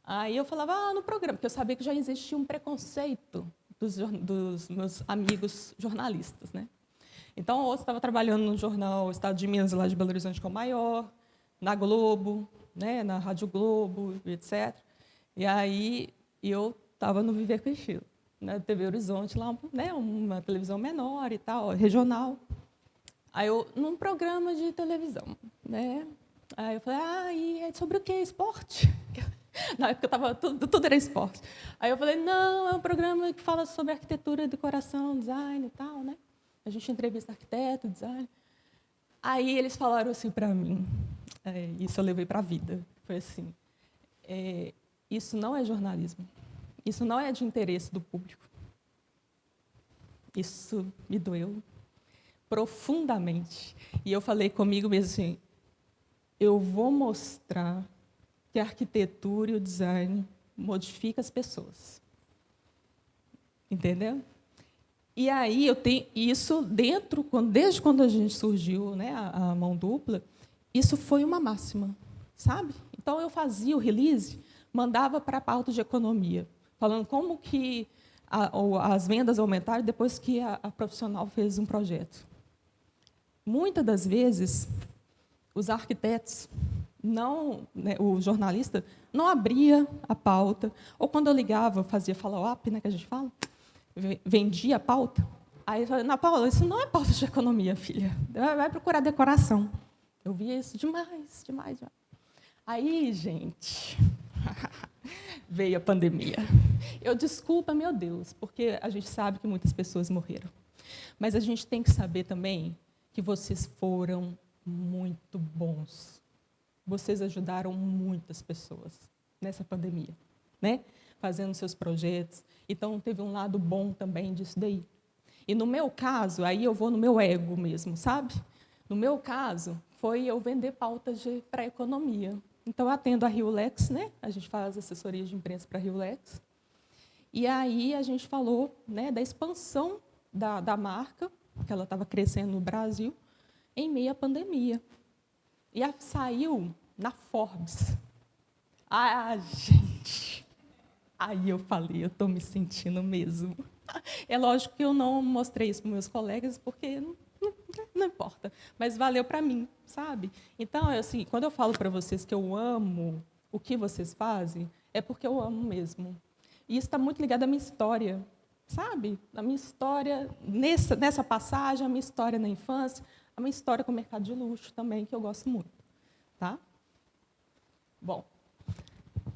Aí eu falava, no programa, porque eu sabia que já existia um preconceito dos meus amigos jornalistas. Né? Então, eu estava trabalhando no jornal Estado de Minas, lá de Belo Horizonte, que é o maior, na Globo, né, na Rádio Globo, etc. E aí eu estava no Viver com Estilo, na TV Horizonte, lá, né, uma televisão menor e tal, regional. Aí eu, num programa de televisão. Né? Aí eu falei, e é sobre o quê? Esporte? Na época tava, tudo era esporte. Aí eu falei, não, é um programa que fala sobre arquitetura, decoração, design e tal, né? A gente entrevista arquiteto, design. Aí eles falaram assim para mim, isso eu levei para a vida, foi assim, isso não é jornalismo, isso não é de interesse do público. Isso me doeu profundamente. E eu falei comigo mesmo assim, eu vou mostrar que a arquitetura e o design modificam as pessoas. Entendeu? E aí eu tenho isso desde quando a gente surgiu, né, a mão dupla, isso foi uma máxima, sabe? Então eu fazia o release, mandava para a pauta de economia, falando como que as vendas aumentaram depois que a profissional fez um projeto. Muitas das vezes, os arquitetos o jornalista não abria a pauta, ou quando eu ligava, fazia follow-up, né, que a gente fala, vendia a pauta. Aí eu falei, Ana Paula, isso não é pauta de economia, filha. Vai procurar decoração. Eu via isso demais. Aí, gente, veio a pandemia. Desculpa, meu Deus, porque a gente sabe que muitas pessoas morreram. Mas a gente tem que saber também que vocês foram muito bons. Vocês ajudaram muitas pessoas nessa pandemia, né? Fazendo seus projetos. Então, teve um lado bom também disso daí. E, no meu caso, aí eu vou no meu ego mesmo, sabe? No meu caso, foi eu vender pautas para a economia. Então, eu atendo a RioLex, né? A gente faz assessoria de imprensa para a RioLex. E aí a gente falou, né, da expansão da marca, que ela estava crescendo no Brasil, em meio à pandemia. E saiu na Forbes. Gente! Aí eu falei, eu estou me sentindo mesmo. É lógico que eu não mostrei isso para meus colegas, porque não importa. Mas valeu para mim, sabe? Então, assim, quando eu falo para vocês que eu amo o que vocês fazem, é porque eu amo mesmo. E isso está muito ligado à minha história, sabe? A minha história, nessa passagem, a minha história na infância, a minha história com o mercado de luxo também, que eu gosto muito. Tá? Bom,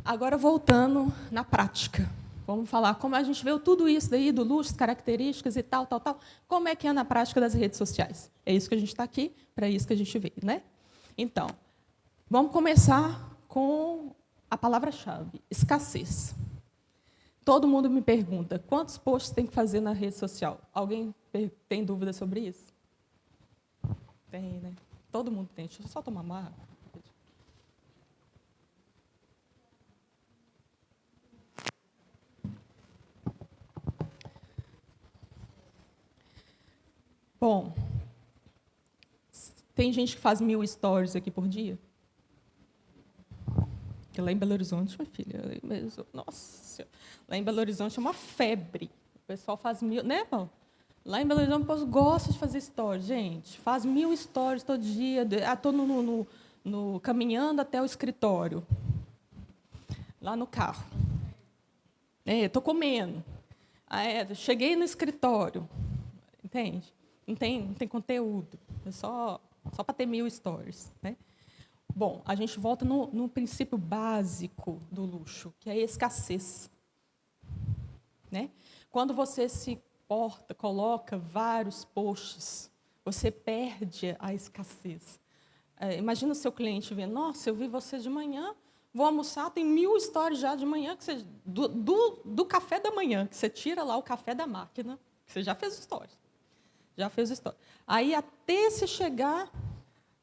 agora voltando na prática. Vamos falar como a gente viu tudo isso daí, do luxo, características e tal. Como é que é na prática das redes sociais? É isso que a gente está aqui, para isso que a gente veio, né? Então, vamos começar com a palavra-chave, escassez. Todo mundo me pergunta, quantos posts tem que fazer na rede social? Alguém tem dúvida sobre isso? Tem, né? Todo mundo tem. Deixa eu só tomar uma água. Bom, tem gente que faz 1000 stories aqui por dia? Porque lá em Belo Horizonte, minha filha, nossa, lá em Belo Horizonte é uma febre. O pessoal faz 1000, né, Paulo? Lá em Belo Horizonte, o povo gosta de fazer stories, gente. Faz 1000 stories todo dia. Estou caminhando até o escritório, lá no carro. Estou comendo. Cheguei no escritório. Entende? Não tem conteúdo. É só para ter 1000 stories, né? Bom, a gente volta no princípio básico do luxo, que é a escassez. Né? Quando você coloca vários posts, você perde a escassez. Imagina o seu cliente vendo, nossa, eu vi você de manhã, vou almoçar, tem 1000 stories já de manhã, do café da manhã, que você tira lá o café da máquina, que você já fez stories. Aí, até você chegar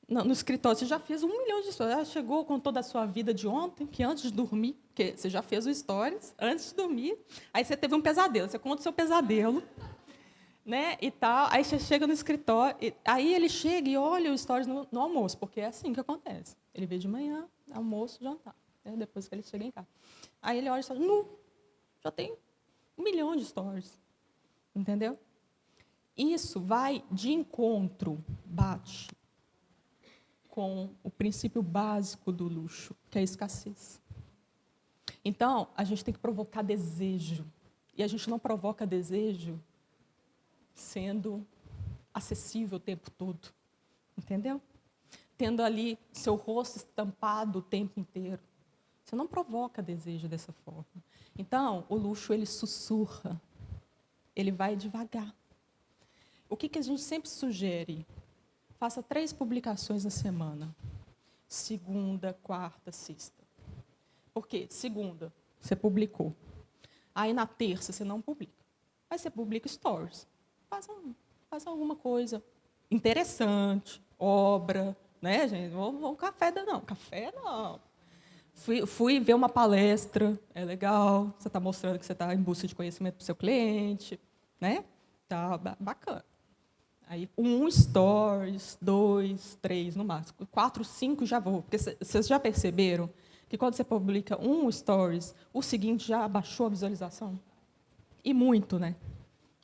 no escritório, você já fez 1 milhão de stories. Já chegou com toda a sua vida de ontem, que antes de dormir, porque você já fez o stories antes de dormir, aí você teve um pesadelo, você conta o seu pesadelo, né, e tal, aí você chega no escritório, aí ele chega e olha o stories no almoço, porque é assim que acontece. Ele vê de manhã, almoço, jantar, né, depois que ele chega em casa. Aí ele olha e fala, já tem 1 milhão de stories. Entendeu? Isso vai de encontro, bate com o princípio básico do luxo, que é a escassez. Então, a gente tem que provocar desejo. E a gente não provoca desejo sendo acessível o tempo todo. Entendeu? Tendo ali seu rosto estampado o tempo inteiro. Você não provoca desejo dessa forma. Então, o luxo, ele sussurra. Ele vai devagar. O que a gente sempre sugere? Faça 3 publicações na semana. Segunda, quarta, sexta. Por quê? Segunda, você publicou. Aí, na terça, você não publica. Aí, você publica stories. Faz alguma coisa interessante, obra, né, gente? Vou café não. Café não. Fui ver uma palestra, é legal. Você está mostrando que você está em busca de conhecimento para o seu cliente, né? Tá bacana. Aí, 1 stories, 2, 3, no máximo. 4, 5 já vou. Porque vocês já perceberam que quando você publica 1 stories, o seguinte já abaixou a visualização? E muito, né?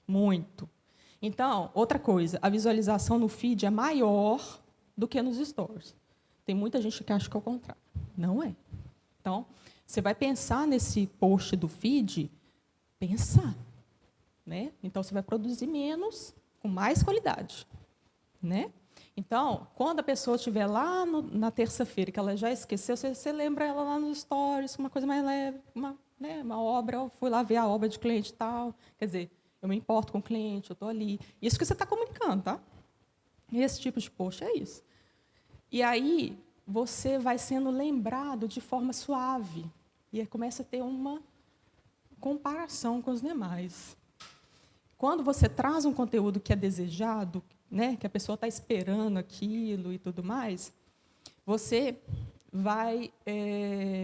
Muito. Então, outra coisa, a visualização no feed é maior do que nos stories. Tem muita gente que acha que é o contrário. Não é. Então, você vai pensar nesse post do feed, pensar. Né? Então, você vai produzir menos, com mais qualidade. Né? Então, quando a pessoa estiver lá na terça-feira, que ela já esqueceu, você lembra ela lá nos stories, uma coisa mais leve, uma obra, eu fui lá ver a obra de cliente e tal. Quer dizer, eu me importo com o cliente, eu estou ali. Isso que você está comunicando, tá? Esse tipo de post é isso. E aí, você vai sendo lembrado de forma suave. E aí começa a ter uma comparação com os demais. Quando você traz um conteúdo que é desejado, né, que a pessoa está esperando aquilo e tudo mais, você vai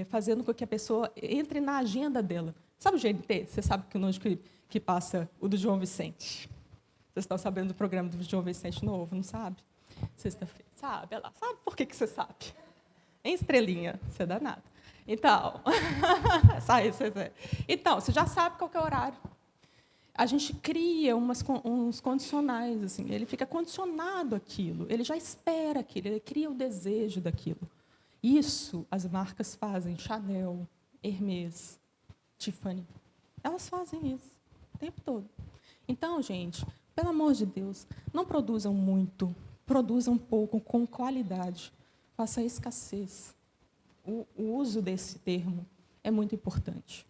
fazendo com que a pessoa entre na agenda dela. Sabe o GNT? Você sabe que o nome que passa o do João Vicente. Vocês estão sabendo do programa do João Vicente novo, não sabe? Sexta-feira. Sabe? Ela sabe por que você sabe? Em estrelinha, você é danado. Então, você já sabe qual que é o horário. A gente cria uns condicionais, assim, ele fica condicionado àquilo, ele já espera aquilo, ele cria o desejo daquilo. Isso as marcas fazem, Chanel, Hermès, Tiffany. Elas fazem isso o tempo todo. Então, gente, pelo amor de Deus, não produzam muito, produzam pouco, com qualidade. Faça a escassez. O uso desse termo é muito importante.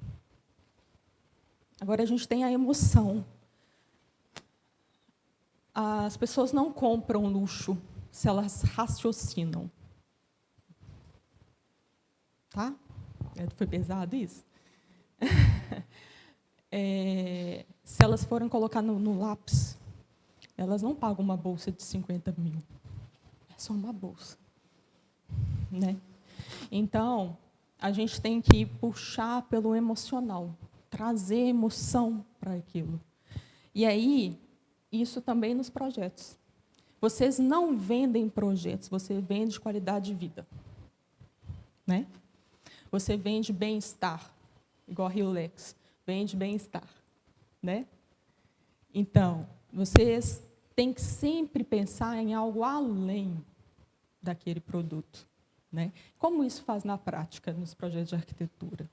Agora, a gente tem a emoção. As pessoas não compram luxo se elas raciocinam. Tá? Foi pesado isso? Se elas forem colocar no lápis, elas não pagam uma bolsa de 50 mil. É só uma bolsa. Né? Então, a gente tem que puxar pelo emocional, trazer emoção para aquilo. E aí, isso também nos projetos. Vocês não vendem projetos, você vende qualidade de vida. Né? Você vende bem-estar, igual a Rio-Lex, vende bem-estar. Né? Então, vocês têm que sempre pensar em algo além daquele produto. Né? Como isso faz na prática, nos projetos de arquitetura?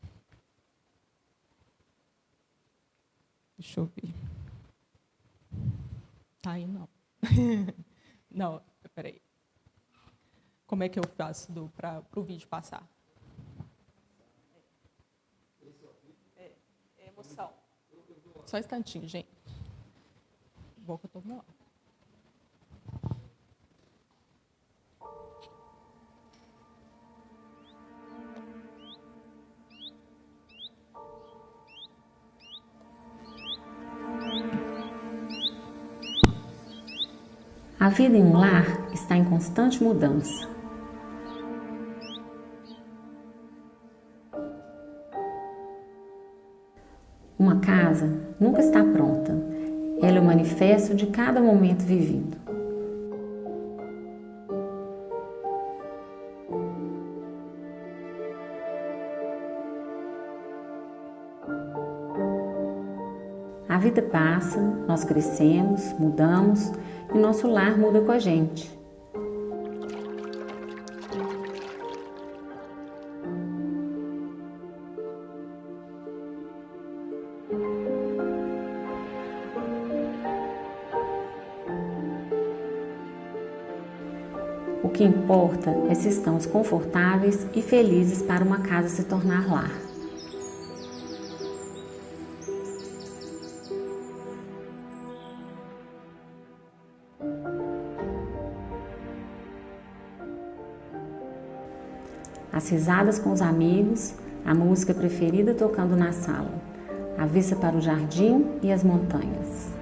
Deixa eu ver. Aí não. Não, espera aí. Como é que eu faço para o vídeo passar? É emoção. Só um instantinho, gente. Bom que eu estou com. A vida em um lar está em constante mudança. Uma casa nunca está pronta. Ela é o manifesto de cada momento vivido. A vida passa, nós crescemos, mudamos e nosso lar muda com a gente. O que importa é se estamos confortáveis e felizes para uma casa se tornar lar. As risadas com os amigos, a música preferida tocando na sala, a vista para o jardim e as montanhas.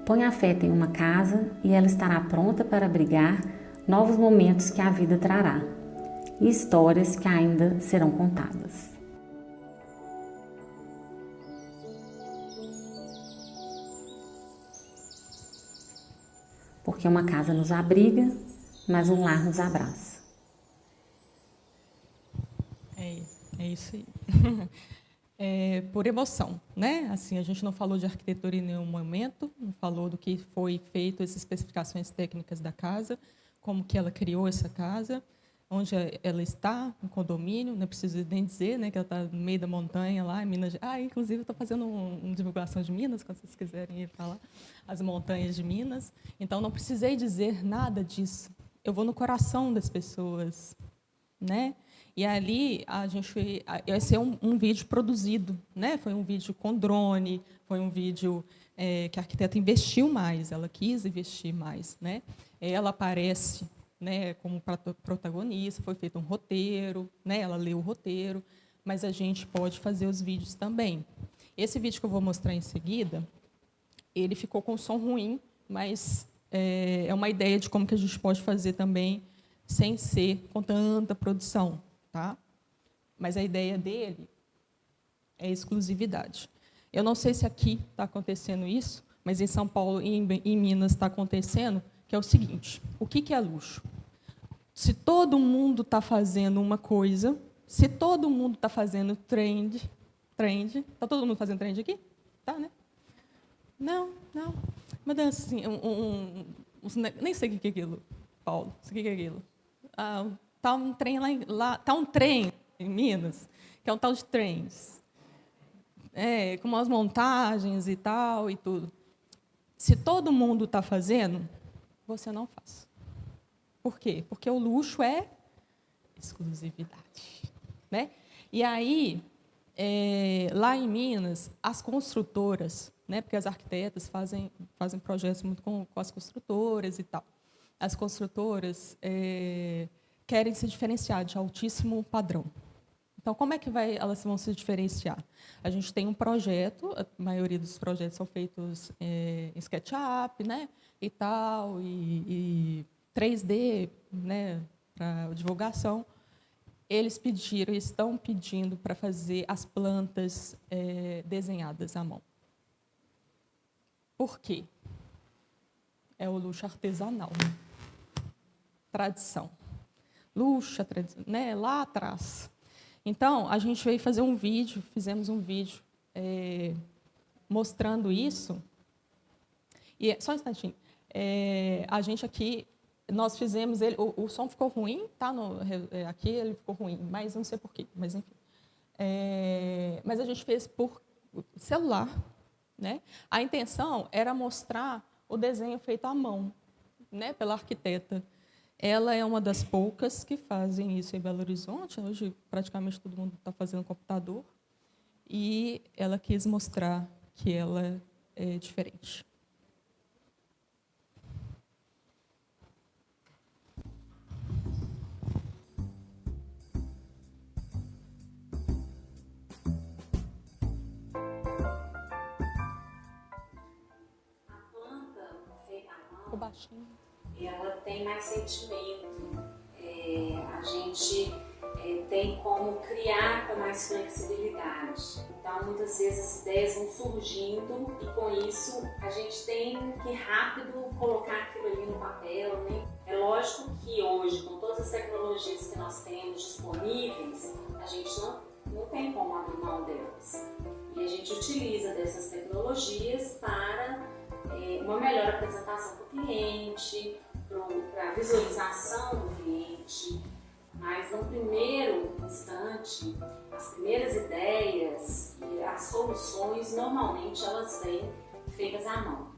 Ponha afeto em uma casa e ela estará pronta para abrigar novos momentos que a vida trará e histórias que ainda serão contadas. Porque uma casa nos abriga, mas um lar nos abraça. É isso aí. Por emoção, né? Assim, a gente não falou de arquitetura em nenhum momento, não falou do que foi feito, as especificações técnicas da casa, como que ela criou essa casa, onde ela está, no condomínio, não preciso nem dizer, né, que ela está no meio da montanha lá, em Minas. Inclusive, eu estou fazendo uma divulgação de Minas, quando vocês quiserem ir para lá, as montanhas de Minas. Então, não precisei dizer nada disso. Eu vou no coração das pessoas, né? E ali esse é um vídeo produzido, né? Foi um vídeo com drone, foi um vídeo que a arquiteta investiu mais, ela quis investir mais, né? Ela aparece, né, como protagonista, foi feito um roteiro, né? Ela leu o roteiro, mas a gente pode fazer os vídeos também. Esse vídeo que eu vou mostrar em seguida, ele ficou com som ruim, mas é uma ideia de como que a gente pode fazer também sem ser com tanta produção. Tá? Mas a ideia dele é exclusividade. Eu não sei se aqui está acontecendo isso, mas em São Paulo e em Minas está acontecendo, que é o seguinte: o que é luxo? Se todo mundo está fazendo uma coisa, se todo mundo está fazendo trend, está todo mundo fazendo trend aqui? Tá, né? Não. Uma dança assim, nem sei o que é aquilo, Paulo. O que é aquilo? Tá um trem lá, tá um trem em Minas, que é um tal de trens, com umas montagens e tal e tudo. Se todo mundo está fazendo, você não faz. Por quê? Porque o luxo é exclusividade, né? E aí, lá em Minas, as construtoras, né, porque as arquitetas fazem projetos muito com as construtoras e tal. As construtoras querem se diferenciar de altíssimo padrão. Então, como é que elas vão se diferenciar? A gente tem um projeto, a maioria dos projetos são feitos em SketchUp, né, e tal, e 3D, né, para divulgação. Eles estão pedindo para fazer as plantas desenhadas à mão. Por quê? É o luxo artesanal. Tradição. Luxo, né, lá atrás. Então, a gente veio fazer fizemos um vídeo mostrando isso. E só um instantinho. A gente aqui, nós fizemos ele, o som ficou ruim, tá? Aqui ele ficou ruim, mas não sei por quê, mas enfim. Mas a gente fez por celular, né? A intenção era mostrar o desenho feito à mão, né, pela arquiteta. Ela é uma das poucas que fazem isso em Belo Horizonte. Hoje, praticamente, todo mundo está fazendo computador. E ela quis mostrar que ela é diferente. A planta feita à mão, Ficou baixinho. Ela tem mais sentimento. A gente tem como criar com mais flexibilidade. Então, muitas vezes as ideias vão surgindo e, com isso, a gente tem que rápido colocar aquilo ali no papel, né? É lógico que hoje, com todas as tecnologias que nós temos disponíveis, a gente não tem como abrir mão delas. E a gente utiliza dessas tecnologias para uma melhor apresentação para o cliente, para a visualização do cliente. Mas, no primeiro instante, as primeiras ideias e as soluções, normalmente, elas vêm feitas à mão.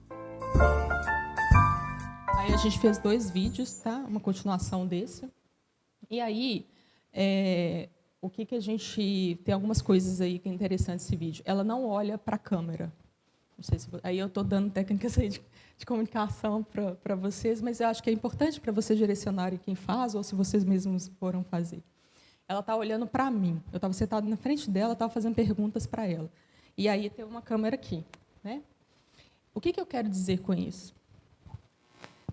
Aí a gente fez 2 vídeos, tá? Uma continuação desse. E aí, o que a gente... Tem algumas coisas aí que é interessante nesse vídeo. Ela não olha para a câmera. Não sei se... Aí eu estou dando técnicas aí de comunicação para vocês, mas eu acho que é importante para vocês direcionarem quem faz, ou se vocês mesmos foram fazer. Ela está olhando para mim. Eu estava sentada na frente dela, estava fazendo perguntas para ela. E aí tem uma câmera aqui, né? O que eu quero dizer com isso?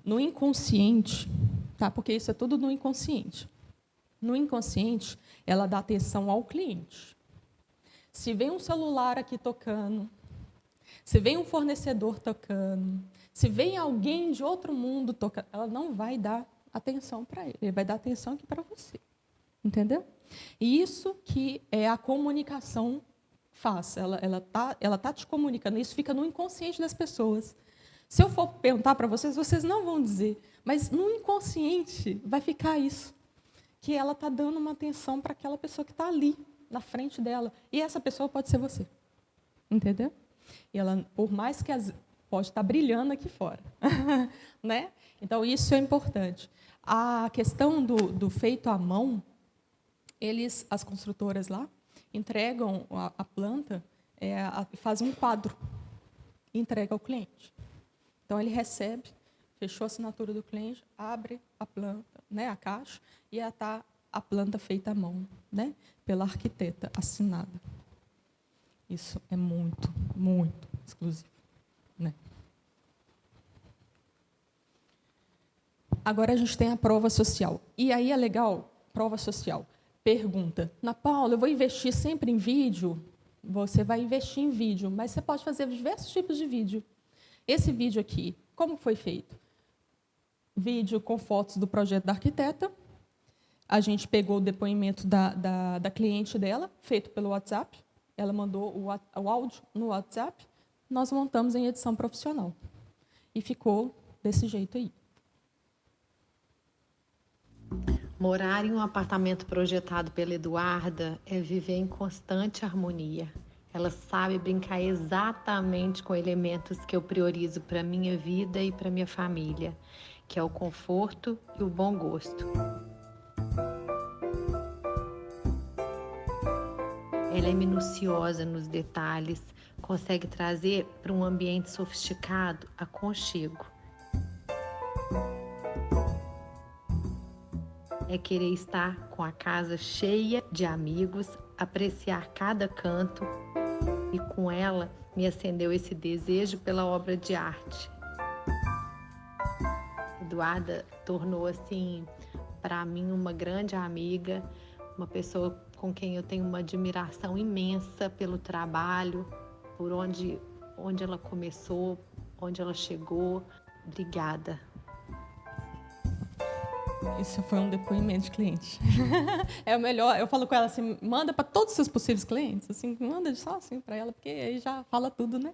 No inconsciente, tá? Porque isso é tudo no inconsciente. No inconsciente, ela dá atenção ao cliente. Se vem um celular aqui tocando, se vem um fornecedor tocando, se vem alguém de outro mundo tocando, ela não vai dar atenção para ele, vai dar atenção aqui para você. Entendeu? E isso que é a comunicação faz. Ela tá te comunicando. Isso fica no inconsciente das pessoas. Se eu for perguntar para vocês, vocês não vão dizer. Mas no inconsciente vai ficar isso. Que ela está dando uma atenção para aquela pessoa que está ali, na frente dela. E essa pessoa pode ser você. Entendeu? E ela, por mais que pode estar brilhando aqui fora. Né? Então, isso é importante. A questão do feito à mão, as construtoras lá, entregam a planta, fazem um quadro e entrega ao cliente. Então, ele recebe, fechou a assinatura do cliente, abre a planta, né, a caixa, e está a planta feita à mão, né, pela arquiteta, assinada. Isso é muito, muito exclusivo. Né? Agora, a gente tem a prova social. E aí é legal, prova social. Pergunta, Ana Paula, eu vou investir sempre em vídeo? você vai investir em vídeo, mas você pode fazer diversos tipos de vídeo. Esse vídeo aqui, como foi feito? Vídeo com fotos do projeto da arquiteta. A gente pegou o depoimento da cliente dela, feito pelo WhatsApp. Ela mandou o áudio no WhatsApp. Nós montamos em edição profissional. E ficou desse jeito aí. Morar em um apartamento projetado pela Eduarda é viver em constante harmonia. Ela sabe brincar exatamente com elementos que eu priorizo para a minha vida e para a minha família, que é o conforto e o bom gosto. Ela é minuciosa nos detalhes, consegue trazer para um ambiente sofisticado aconchego. É querer estar com a casa cheia de amigos, apreciar cada canto, e com ela me acendeu esse desejo pela obra de arte. Eduarda tornou, assim, para mim uma grande amiga, uma pessoa com quem eu tenho uma admiração imensa pelo trabalho, por onde ela começou, onde ela chegou. Obrigada. Isso foi um depoimento de cliente. É o melhor. Eu falo com ela assim, manda para todos os seus possíveis clientes, assim, manda só assim para ela, porque aí já fala tudo, né?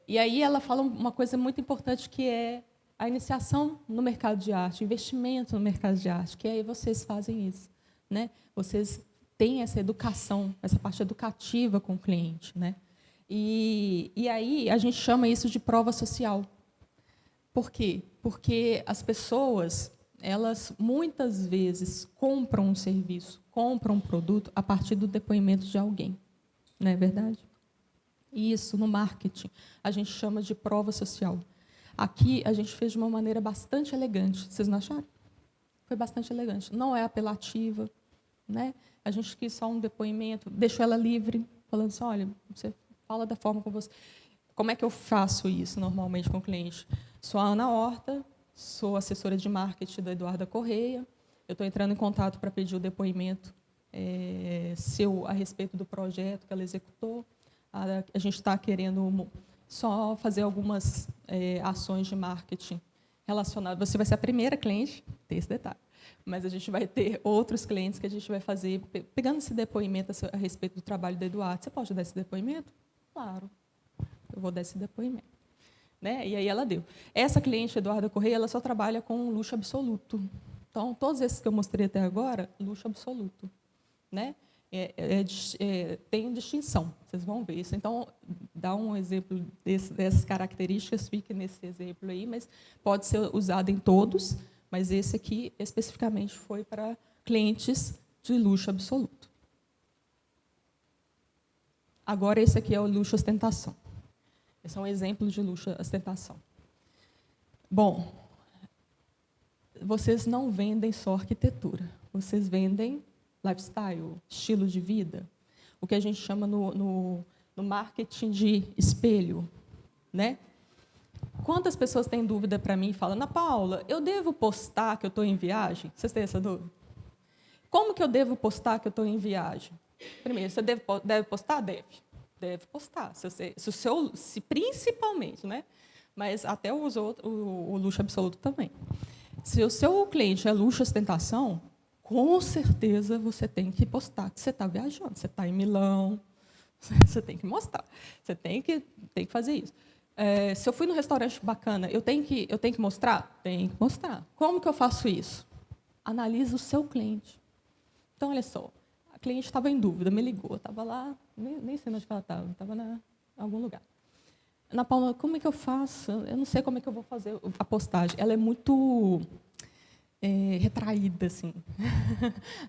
E aí ela fala uma coisa muito importante, que é a iniciação no mercado de arte, investimento no mercado de arte, que aí vocês fazem isso, né? Vocês têm essa educação, essa parte educativa com o cliente, né? E aí a gente chama isso de prova social. Por quê? Porque as pessoas, elas muitas vezes compram um serviço, compram um produto a partir do depoimento de alguém. Não é verdade? Isso, no marketing, a gente chama de prova social. Aqui, a gente fez de uma maneira bastante elegante. Vocês não acharam? Foi bastante elegante. Não é apelativa, né? A gente quis só um depoimento, deixou ela livre, falando assim, olha, você fala da forma como você... Como é que eu faço isso, normalmente, com o cliente? Sou a Ana Horta, sou assessora de marketing da Eduarda Correia. Eu estou entrando em contato para pedir o depoimento seu a respeito do projeto que ela executou. A gente está querendo só fazer algumas ações de marketing relacionadas. Você vai ser a primeira cliente, tem esse detalhe, mas a gente vai ter outros clientes que a gente vai fazer, pegando esse depoimento a respeito do trabalho da Eduarda. Você pode dar esse depoimento? Claro, eu vou dar esse depoimento. Né? E aí ela deu. Essa cliente, Eduarda Correia, ela só trabalha com luxo absoluto. Então, todos esses que eu mostrei até agora, luxo absoluto. Né? Tem distinção, vocês vão ver isso. Então, dá um exemplo dessas características, fique nesse exemplo aí, mas pode ser usado em todos, mas esse aqui, especificamente, foi para clientes de luxo absoluto. Agora, esse aqui é o luxo ostentação. Esse é um exemplo de luxo ostentação. Bom, vocês não vendem só arquitetura, vocês vendem lifestyle, estilo de vida, o que a gente chama no marketing de espelho. Né? Quantas pessoas têm dúvida para mim e falam, Ana Paula, eu devo postar que eu estou em viagem? Vocês têm essa dúvida? Como que eu devo postar que eu estou em viagem? Primeiro, você deve postar? Deve postar, se principalmente, né? Mas até o luxo absoluto também. Se o seu cliente é luxo ostentação, com certeza você tem que postar que você está viajando, você está em Milão, você tem que mostrar, você tem que fazer isso. Se eu fui num restaurante bacana, eu tenho que mostrar? Tenho que mostrar. Como que eu faço isso? Analisa o seu cliente. Então, olha só, a cliente estava em dúvida, me ligou, estava lá, nem sei onde ela estava em algum lugar. Ana Paula, como é que eu faço? Eu não sei como é que eu vou fazer a postagem. Ela é muito retraída, assim.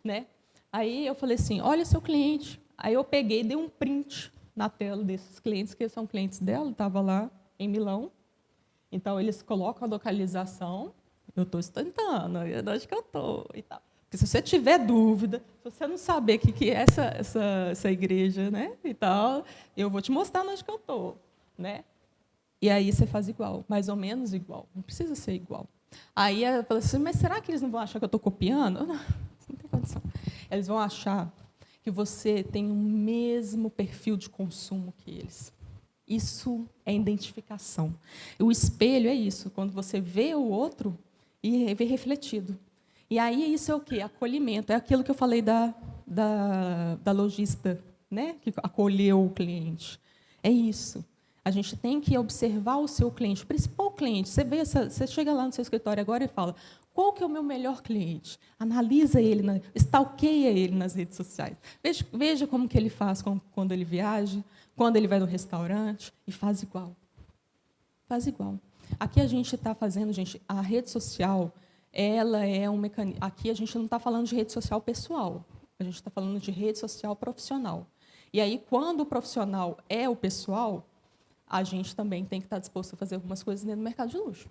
Né? Aí eu falei assim, olha seu cliente. Aí eu peguei e dei um print na tela desses clientes, que são clientes dela, estava lá em Milão. Então, eles colocam a localização, eu estou ostentando, onde que eu estou e tal. Porque se você tiver dúvida, se você não saber o que é essa igreja, né, e tal, eu vou te mostrar onde que eu estou. Né? E aí você faz igual, mais ou menos igual. Não precisa ser igual. Aí eu falei assim, mas será que eles não vão achar que eu estou copiando? Não tem condição. Eles vão achar que você tem o mesmo perfil de consumo que eles. Isso é identificação. O espelho é isso, quando você vê o outro e vê refletido. E aí isso é o quê? Acolhimento. É aquilo que eu falei da lojista, né? Que acolheu o cliente. É isso. A gente tem que observar o seu cliente, o principal cliente. Você chega lá no seu escritório agora e fala, qual que é o meu melhor cliente? Analisa ele, stalkeia ele nas redes sociais. Veja como que ele faz quando ele viaja, quando ele vai no restaurante, e faz igual. Faz igual. Aqui a gente está fazendo, gente, a rede social, ela é um mecanismo. Aqui a gente não está falando de rede social pessoal, a gente está falando de rede social profissional. E aí, quando o profissional é o pessoal, a gente também tem que estar disposto a fazer algumas coisas dentro do mercado de luxo.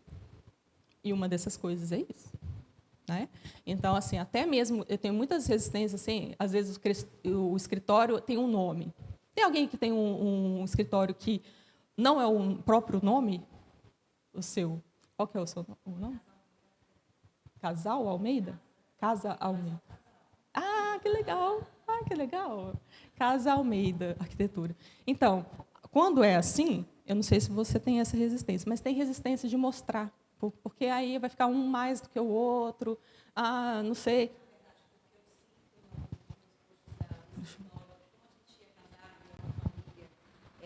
E uma dessas coisas é isso. Né? Então, assim, até mesmo, eu tenho muitas resistências, assim, às vezes o escritório tem um nome. Tem alguém que tem um escritório que não é o próprio nome? O seu? Qual que é o seu nome? Casal Almeida? Casa Almeida. Ah, que legal! Ah, que legal! Casa Almeida, arquitetura. Então, quando é assim, eu não sei se você tem essa resistência, mas tem resistência de mostrar, porque aí vai ficar um mais do que o outro. Ah, não sei.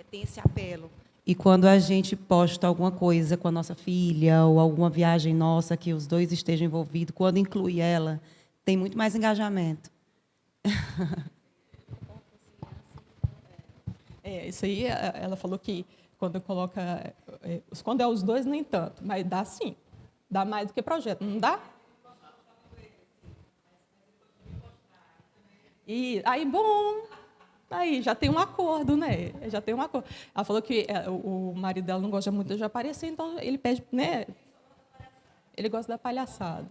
Tem esse apelo. E quando a gente posta alguma coisa com a nossa filha ou alguma viagem nossa que os dois estejam envolvidos, quando inclui ela, tem muito mais engajamento. Isso aí, ela falou que quando coloca, quando é os dois, nem tanto, mas dá sim. Dá mais do que projeto, não dá? E aí, bom, aí já tem um acordo, né? Já tem um acordo. Ela falou que o marido dela não gosta muito de aparecer, então ele pede, né? Ele gosta da palhaçada.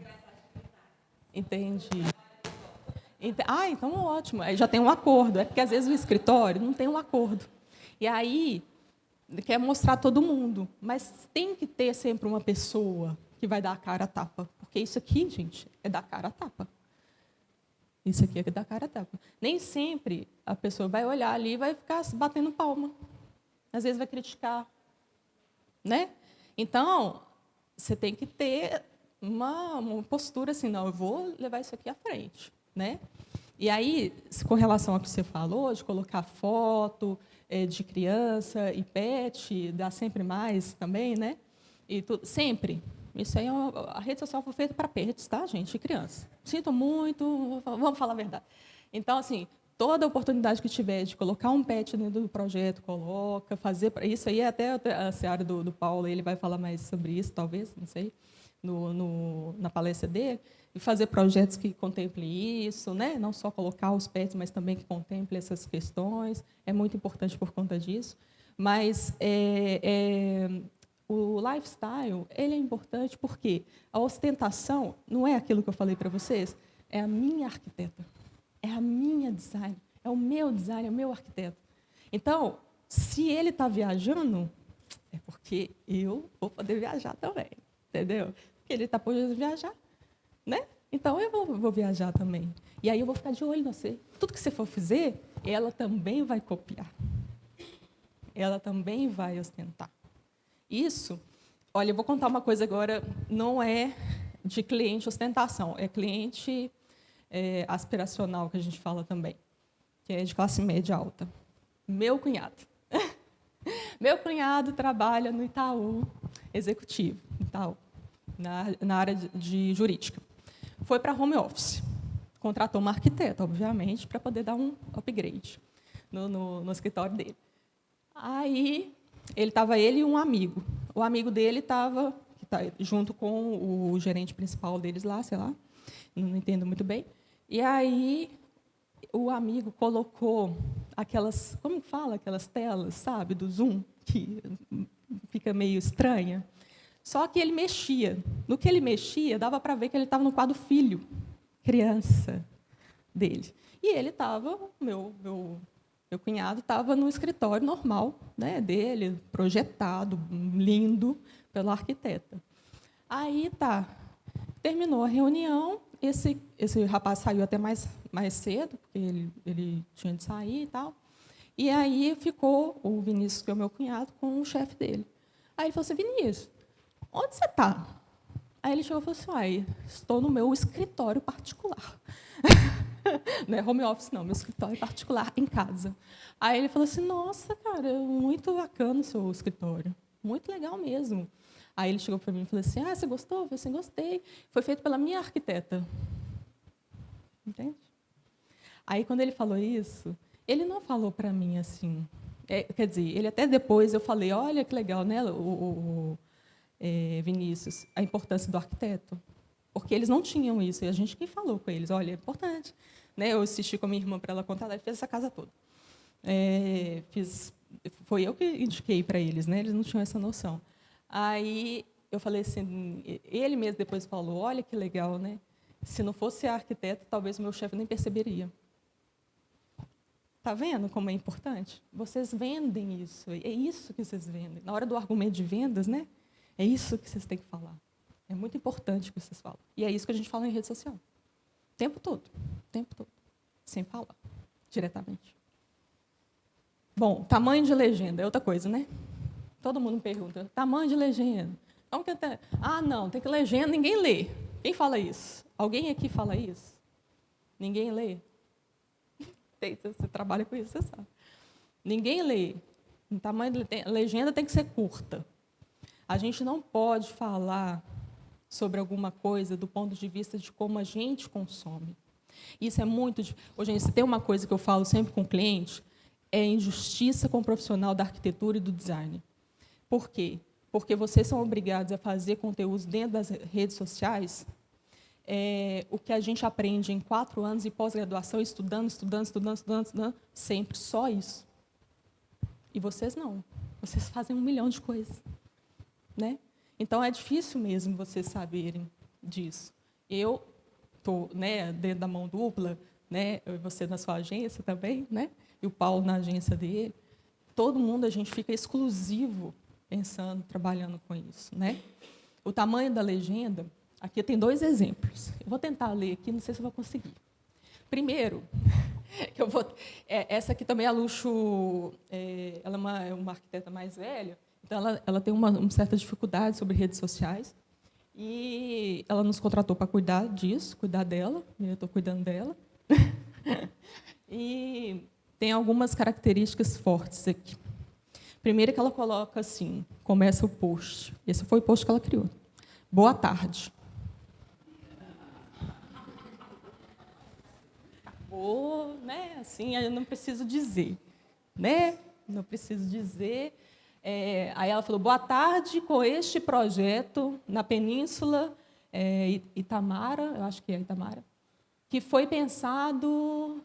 Entendi. Ah, então ótimo. Aí já tem um acordo. É porque às vezes o escritório não tem um acordo. E aí quer mostrar todo mundo, mas tem que ter sempre uma pessoa que vai dar a cara a tapa, porque isso aqui, gente, é dar cara a tapa. Isso aqui é dar cara a tapa. Nem sempre a pessoa vai olhar ali e vai ficar batendo palma. Às vezes vai criticar, né? Então, você tem que ter uma postura assim, não, eu vou levar isso aqui à frente, né? E aí, com relação ao que você falou, de colocar foto de criança e pet, dá sempre mais também, né? E tudo, sempre. Isso aí, a rede social foi feita para pets, tá, gente? E criança. Sinto muito, vamos falar a verdade. Então, assim, toda oportunidade que tiver de colocar um pet dentro do projeto, coloca, fazer... Isso aí, até a seara do Paulo, ele vai falar mais sobre isso, talvez, não sei, na palestra dele, e fazer projetos que contemplem isso, né? Não só colocar os pets, mas também que contemplem essas questões. É muito importante por conta disso. Mas o lifestyle ele é importante porque a ostentação não é aquilo que eu falei para vocês, é a minha arquiteta, é a minha design, é o meu design, é o meu arquiteto. Então, se ele está viajando, é porque eu vou poder viajar também, entendeu? Porque ele está podendo viajar, né? Então, eu vou viajar também. E aí eu vou ficar de olho em você. Tudo que você for fazer, ela também vai copiar. Ela também vai ostentar. Isso, olha, eu vou contar uma coisa agora, não é de cliente ostentação, é cliente aspiracional, que a gente fala também, que é de classe média alta. Meu cunhado. Meu cunhado trabalha no Itaú Executivo, Itaú, na área de jurídica. Foi para home office. Contratou uma arquiteta, obviamente, para poder dar um upgrade no escritório dele. Aí, ele e um amigo. O amigo dele estava junto com o gerente principal deles lá, sei lá, não entendo muito bem. E aí, o amigo colocou aquelas, como fala, aquelas telas, sabe, do Zoom, que fica meio estranha. Só que ele mexia. No que ele mexia, dava para ver que ele estava no quadro filho, criança dele. E ele estava, meu cunhado estava no escritório normal, né, dele, projetado, lindo, pela arquiteta. Aí terminou a reunião, esse rapaz saiu até mais cedo, porque ele tinha de sair e tal. E aí ficou o Vinícius, que é o meu cunhado, com o chefe dele. Aí ele falou assim, Vinícius, onde você está? Aí ele chegou e falou assim, estou no meu escritório particular. Não é home office, não, meu escritório particular em casa. Aí ele falou assim, nossa, cara, muito bacana o seu escritório, muito legal mesmo. Aí ele chegou para mim e falou assim, você gostou? Eu falei assim, gostei. Foi feito pela minha arquiteta. Entende? Aí, quando ele falou isso, ele não falou para mim assim... quer dizer, ele até depois eu falei, olha que legal, né, Vinícius, a importância do arquiteto. Porque eles não tinham isso, e a gente que falou com eles, olha, é importante. Né, eu assisti com a minha irmã para ela contar, ela fez essa casa toda. Foi eu que indiquei para eles, né, eles não tinham essa noção. Aí eu falei assim, ele mesmo depois falou, olha que legal, né? Se não fosse arquiteto, talvez o meu chefe nem perceberia. Está vendo como é importante? Vocês vendem isso, é isso que vocês vendem. Na hora do argumento de vendas, né? É isso que vocês têm que falar. É muito importante o que vocês falam. E é isso que a gente fala em rede social. O tempo todo, sem falar diretamente. Bom, tamanho de legenda é outra coisa, né? Todo mundo me pergunta, tamanho de legenda. Como que não, tem que legenda, ninguém lê. Quem fala isso? Alguém aqui fala isso? Ninguém lê? Você trabalha com isso, você sabe. Ninguém lê. O tamanho de legenda tem que ser curta. A gente não pode falar sobre alguma coisa do ponto de vista de como a gente consome. Isso é muito... Gente, se tem uma coisa que eu falo sempre com o cliente, é injustiça com o profissional da arquitetura e do design. Por quê? Porque vocês são obrigados a fazer conteúdos dentro das redes sociais, o que a gente aprende em 4 anos de pós-graduação, estudando, sempre só isso. E vocês não. Vocês fazem 1 milhão de coisas. Né? Então, é difícil mesmo vocês saberem disso. Eu estou, né, dentro da mão dupla, né, você na sua agência também, né, e o Paulo na agência dele. Todo mundo, a gente fica exclusivo pensando, trabalhando com isso. Né? O tamanho da legenda, aqui tem 2 exemplos. Eu vou tentar ler aqui, não sei se eu vou conseguir. Primeiro, essa aqui também é a Luxo, ela é uma arquiteta mais velha, então ela tem uma certa dificuldade sobre redes sociais, e ela nos contratou para cuidar disso, cuidar dela, e eu estou cuidando dela. E tem algumas características fortes aqui. Primeiro que ela coloca assim, começa o post. Esse foi o post que ela criou. Boa tarde. Acabou, né? Assim, eu não preciso dizer, né? Não preciso dizer. Aí ela falou, boa tarde, com este projeto na Península Itamara, eu acho que é Itamara, que foi pensado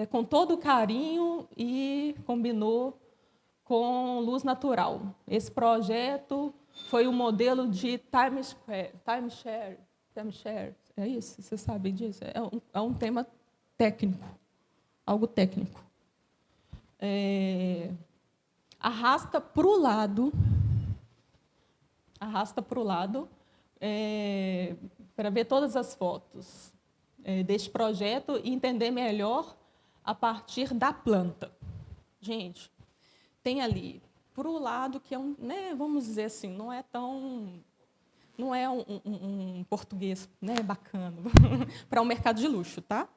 com todo carinho e combinou com luz natural. Esse projeto foi um modelo de timeshare. É isso? Vocês sabem disso? É um tema técnico, algo técnico. Arrasta para o lado para ver todas as fotos deste projeto e entender melhor a partir da planta. Gente, tem ali, para o lado, que é né, vamos dizer assim, não é um português, né, bacana, para um mercado de luxo, tá?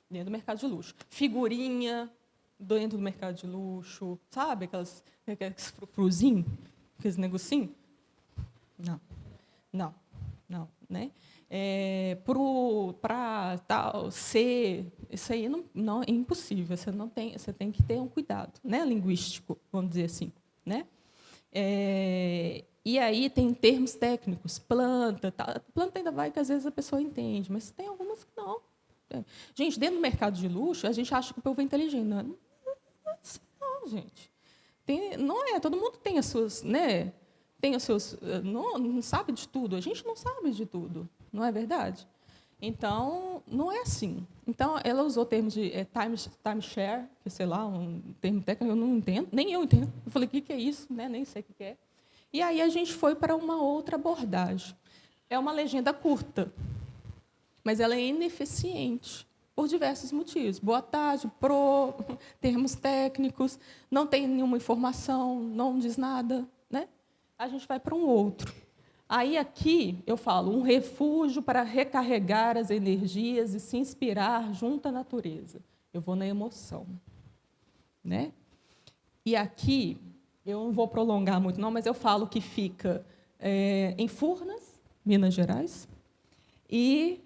Dentro do mercado de luxo. Figurinha dentro do mercado de luxo, sabe? Aqueles frufruzinhos, aqueles negocinhos. Não. Né? Para tal ser, isso aí não é impossível. Você tem que ter um cuidado, né, linguístico, vamos dizer assim, né? E aí tem termos técnicos, planta, planta ainda vai que às vezes a pessoa entende, mas tem algumas que não. Gente, dentro do mercado de luxo, a gente acha que o povo é inteligente, não, gente. Todo mundo tem as suas, né? Tem os seus, não sabe de tudo. A gente não sabe de tudo, não é verdade? Então, não é assim. Então, ela usou termos de timeshare, que sei lá, um termo técnico, eu não entendo, nem eu entendo. Eu falei, o que é isso? Né? Nem sei o que é. E aí a gente foi para uma outra abordagem. É uma legenda curta. mas ela é ineficiente por diversos motivos. Boa tarde, termos técnicos, não tem nenhuma informação, não diz nada, né? A gente vai para um outro. Aí, aqui, eu falo, um refúgio para recarregar as energias e se inspirar junto à natureza. Eu vou na emoção. Né? E aqui, eu não vou prolongar muito, não, mas eu falo que fica em Furnas, Minas Gerais, e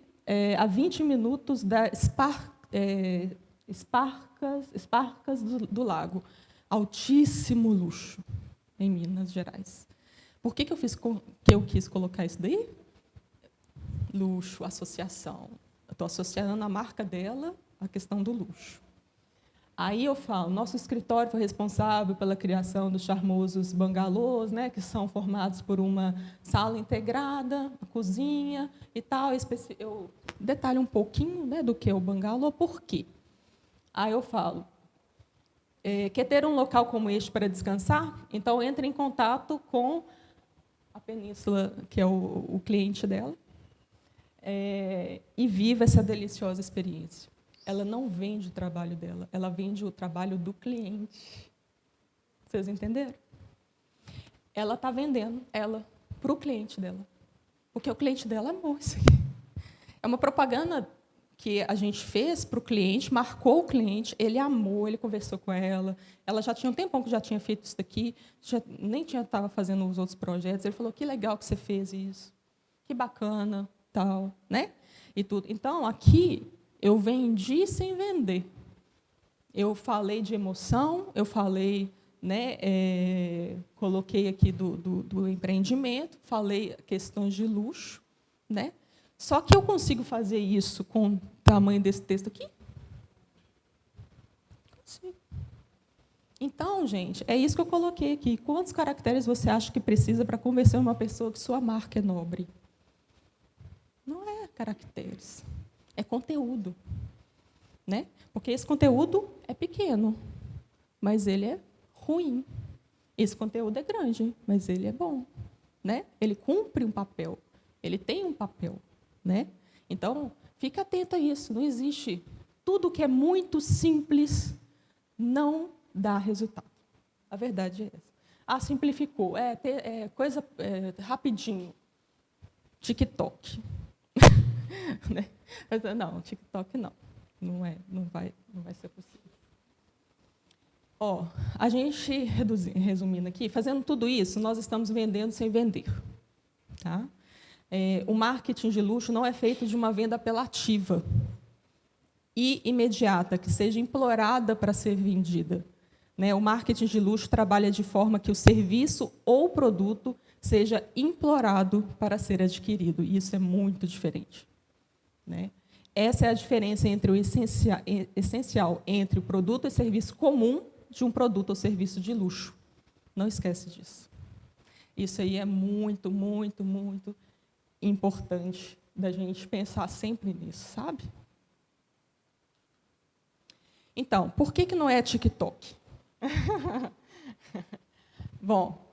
a 20 minutos da Esparcas do Lago. Altíssimo luxo, em Minas Gerais. Por que eu quis colocar isso daí? Luxo, associação. Eu estou associando a marca dela à questão do luxo. Aí eu falo, nosso escritório foi responsável pela criação dos charmosos bangalôs, né, que são formados por uma sala integrada, uma cozinha e tal. Eu detalho um pouquinho, né, do que é o bangalô, por quê? Aí eu falo, quer ter um local como este para descansar? Então, entre em contato com a Península, que é o cliente dela, e viva essa deliciosa experiência. Ela não vende o trabalho dela, ela vende o trabalho do cliente. Vocês entenderam? Ela está vendendo ela para o cliente dela, porque o cliente dela amou isso aqui. É uma propaganda que a gente fez para o cliente, marcou o cliente, ele amou, ele conversou com ela. Ela já tinha um tempão que já tinha feito isso daqui, nem estava fazendo os outros projetos. Ele falou, que legal que você fez isso, que bacana, tal, né? E tudo. Então, aqui, eu vendi sem vender. Eu falei de emoção, eu falei, né, coloquei aqui do empreendimento, falei questões de luxo, né? Só que eu consigo fazer isso com o tamanho desse texto aqui? Consigo. Então, gente, é isso que eu coloquei aqui. Quantos caracteres você acha que precisa para convencer uma pessoa que sua marca é nobre? Não é caracteres, é conteúdo. Né? Porque esse conteúdo é pequeno, mas ele é ruim. Esse conteúdo é grande, mas ele é bom. Né? Ele cumpre um papel, ele tem um papel. Né? Então, fica atento a isso. Não existe. Tudo que é muito simples não dá resultado. A verdade é essa. Ah, simplificou. Coisa rapidinho. TikTok. Né? Não, TikTok não. Não vai ser possível. A gente, resumindo aqui, fazendo tudo isso, nós estamos vendendo sem vender. Tá? O marketing de luxo não é feito de uma venda apelativa e imediata, que seja implorada para ser vendida. Né? O marketing de luxo trabalha de forma que o serviço ou produto seja implorado para ser adquirido. E isso é muito diferente. Né? Essa é a diferença entre o essencial entre o produto e serviço comum de um produto ou serviço de luxo. Não esquece disso. Isso aí é muito, muito, muito importante da gente pensar sempre nisso, sabe? Então, por que não é TikTok? Bom,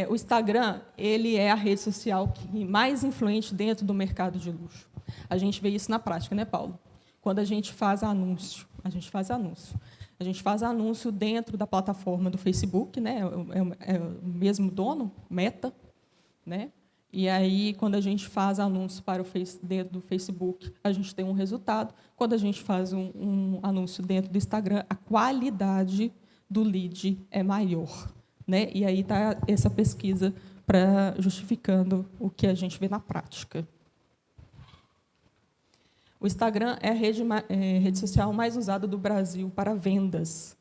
o Instagram ele é a rede social mais influente dentro do mercado de luxo. A gente vê isso na prática, né, Paulo? Quando a gente faz anúncio, a gente faz anúncio dentro da plataforma do Facebook, né? É o mesmo dono, Meta, né? E aí, quando a gente faz anúncio dentro do Facebook, a gente tem um resultado. Quando a gente faz um anúncio dentro do Instagram, a qualidade do lead é maior. Né? E aí está essa pesquisa justificando o que a gente vê na prática. O Instagram é a rede social mais usada do Brasil para vendas.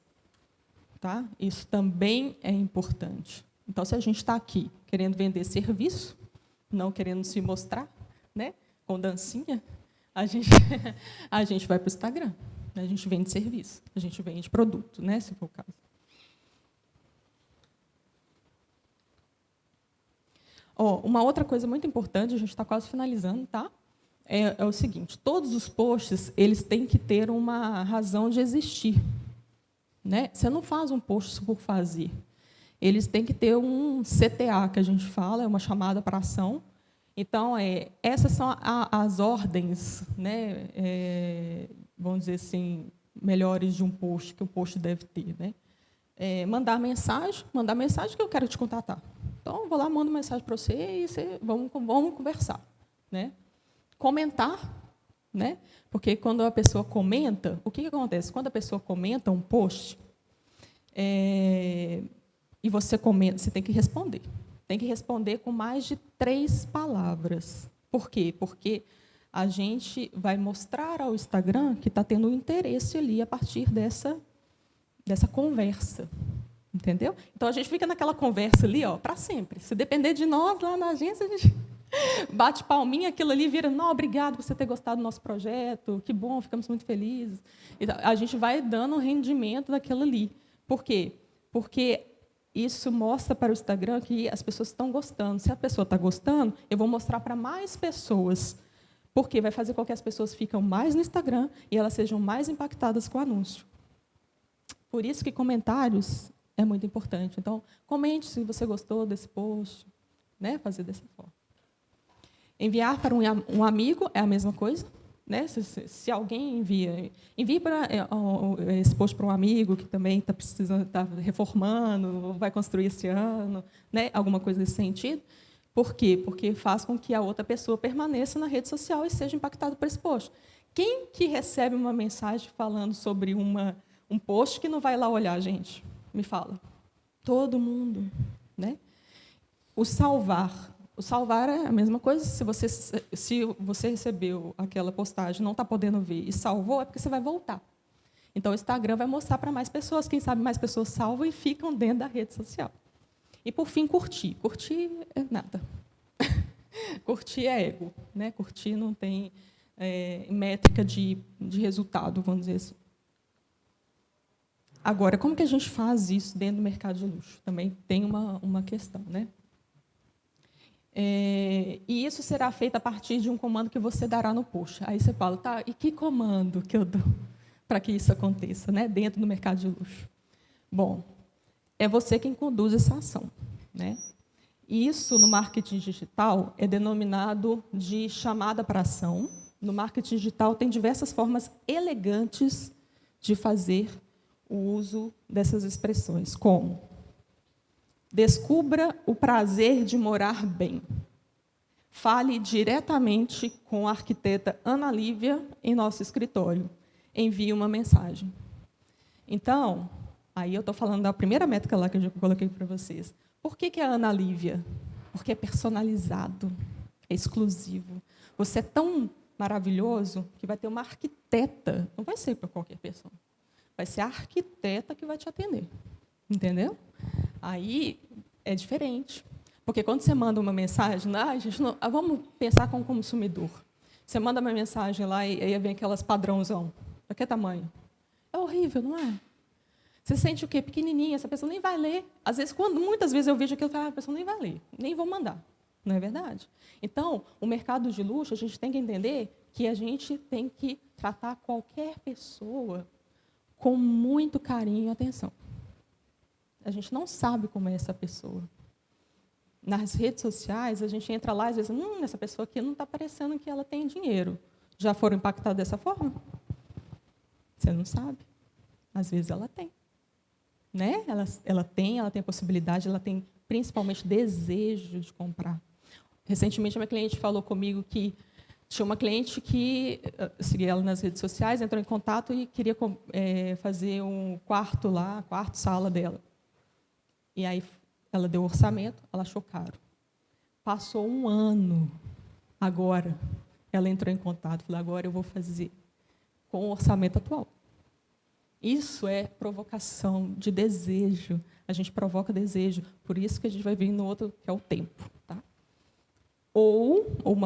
Tá? Isso também é importante. Então, se a gente está aqui querendo vender serviço, não querendo se mostrar, né, com dancinha, a gente vai para o Instagram. A gente vende serviço, a gente vende produto, né, se for o caso. Uma outra coisa muito importante, a gente está quase finalizando, tá? É o seguinte: todos os posts eles têm que ter uma razão de existir. Né? Você não faz um post por fazer. Eles têm que ter um CTA, que a gente fala, é uma chamada para ação, Então, essas são as ordens, né, vamos dizer assim, melhores de um post, que o post deve ter. Né? Mandar mensagem que eu quero te contatar. Então, eu vou lá, mando mensagem para você e vamos conversar. Né? Comentar, né? Porque quando a pessoa comenta, o que acontece? Quando a pessoa comenta um post, e você comenta, você tem que responder. Tem que responder com mais de 3 palavras. Por quê? Porque a gente vai mostrar ao Instagram que está tendo interesse ali a partir dessa conversa. Entendeu? Então, a gente fica naquela conversa ali para sempre. Se depender de nós, lá na agência, a gente bate palminha, aquilo ali vira, não, obrigado por você ter gostado do nosso projeto, que bom, ficamos muito felizes. Então, a gente vai dando o rendimento daquilo ali. Por quê? Porque isso mostra para o Instagram que as pessoas estão gostando. Se a pessoa está gostando, eu vou mostrar para mais pessoas, porque vai fazer com que as pessoas fiquem mais no Instagram e elas sejam mais impactadas com o anúncio. Por isso que comentários é muito importante. Então, comente se você gostou desse post, né? Fazer dessa forma. Enviar para um amigo é a mesma coisa. Né? Se alguém envie para esse post para um amigo que também está reformando, vai construir esse ano, né? Alguma coisa nesse sentido. Por quê? Porque faz com que a outra pessoa permaneça na rede social e seja impactada por esse post. Quem que recebe uma mensagem falando sobre um post que não vai lá olhar, gente? Me fala. Todo mundo. Né? O salvar é a mesma coisa. Se você recebeu aquela postagem, não está podendo ver e salvou, é porque você vai voltar. Então, o Instagram vai mostrar para mais pessoas. Quem sabe mais pessoas salvam e ficam dentro da rede social. E, por fim, curtir. Curtir é nada. Curtir é ego. Né? Curtir não tem métrica de resultado, vamos dizer assim. Agora, como que a gente faz isso dentro do mercado de luxo? Também tem uma questão. Né? E isso será feito a partir de um comando que você dará no post. Aí você fala, tá, e que comando que eu dou para que isso aconteça, né, dentro do mercado de luxo? Bom, é você quem conduz essa ação. Né? Isso, no marketing digital, é denominado de chamada para ação. No marketing digital, tem diversas formas elegantes de fazer o uso dessas expressões, como: descubra o prazer de morar bem. Fale diretamente com a arquiteta Ana Lívia em nosso escritório. Envie uma mensagem. Então, aí eu estou falando da primeira métrica lá que eu já coloquei para vocês. Por que é a Ana Lívia? Porque é personalizado, é exclusivo. Você é tão maravilhoso que vai ter uma arquiteta, não vai ser para qualquer pessoa, vai ser a arquiteta que vai te atender. Entendeu? Aí é diferente. Porque quando você manda uma mensagem, vamos pensar como consumidor. Você manda uma mensagem lá e aí vem aquelas padrãozão. Para que tamanho? É horrível, não é? Você sente o quê? Pequenininha, essa pessoa nem vai ler. Às vezes, muitas vezes eu vejo aquilo e falo, a pessoa nem vai ler, nem vou mandar. Não é verdade? Então, o mercado de luxo, a gente tem que entender que a gente tem que tratar qualquer pessoa com muito carinho e atenção. A gente não sabe como é essa pessoa. Nas redes sociais, a gente entra lá e às vezes, essa pessoa aqui não está parecendo que ela tem dinheiro. Já foram impactados dessa forma? Você não sabe. Às vezes ela tem. Né? Ela tem a possibilidade, ela tem principalmente desejo de comprar. Recentemente, uma cliente falou comigo que tinha uma cliente que seguia ela nas redes sociais, entrou em contato e queria fazer um quarto lá, quarto-sala dela. E aí ela deu orçamento, ela achou caro. Passou um ano, agora, ela entrou em contato, falou, agora eu vou fazer com o orçamento atual. Isso é provocação de desejo. A gente provoca desejo, por isso que a gente vai vir no outro, que é o tempo. Tá? Ou um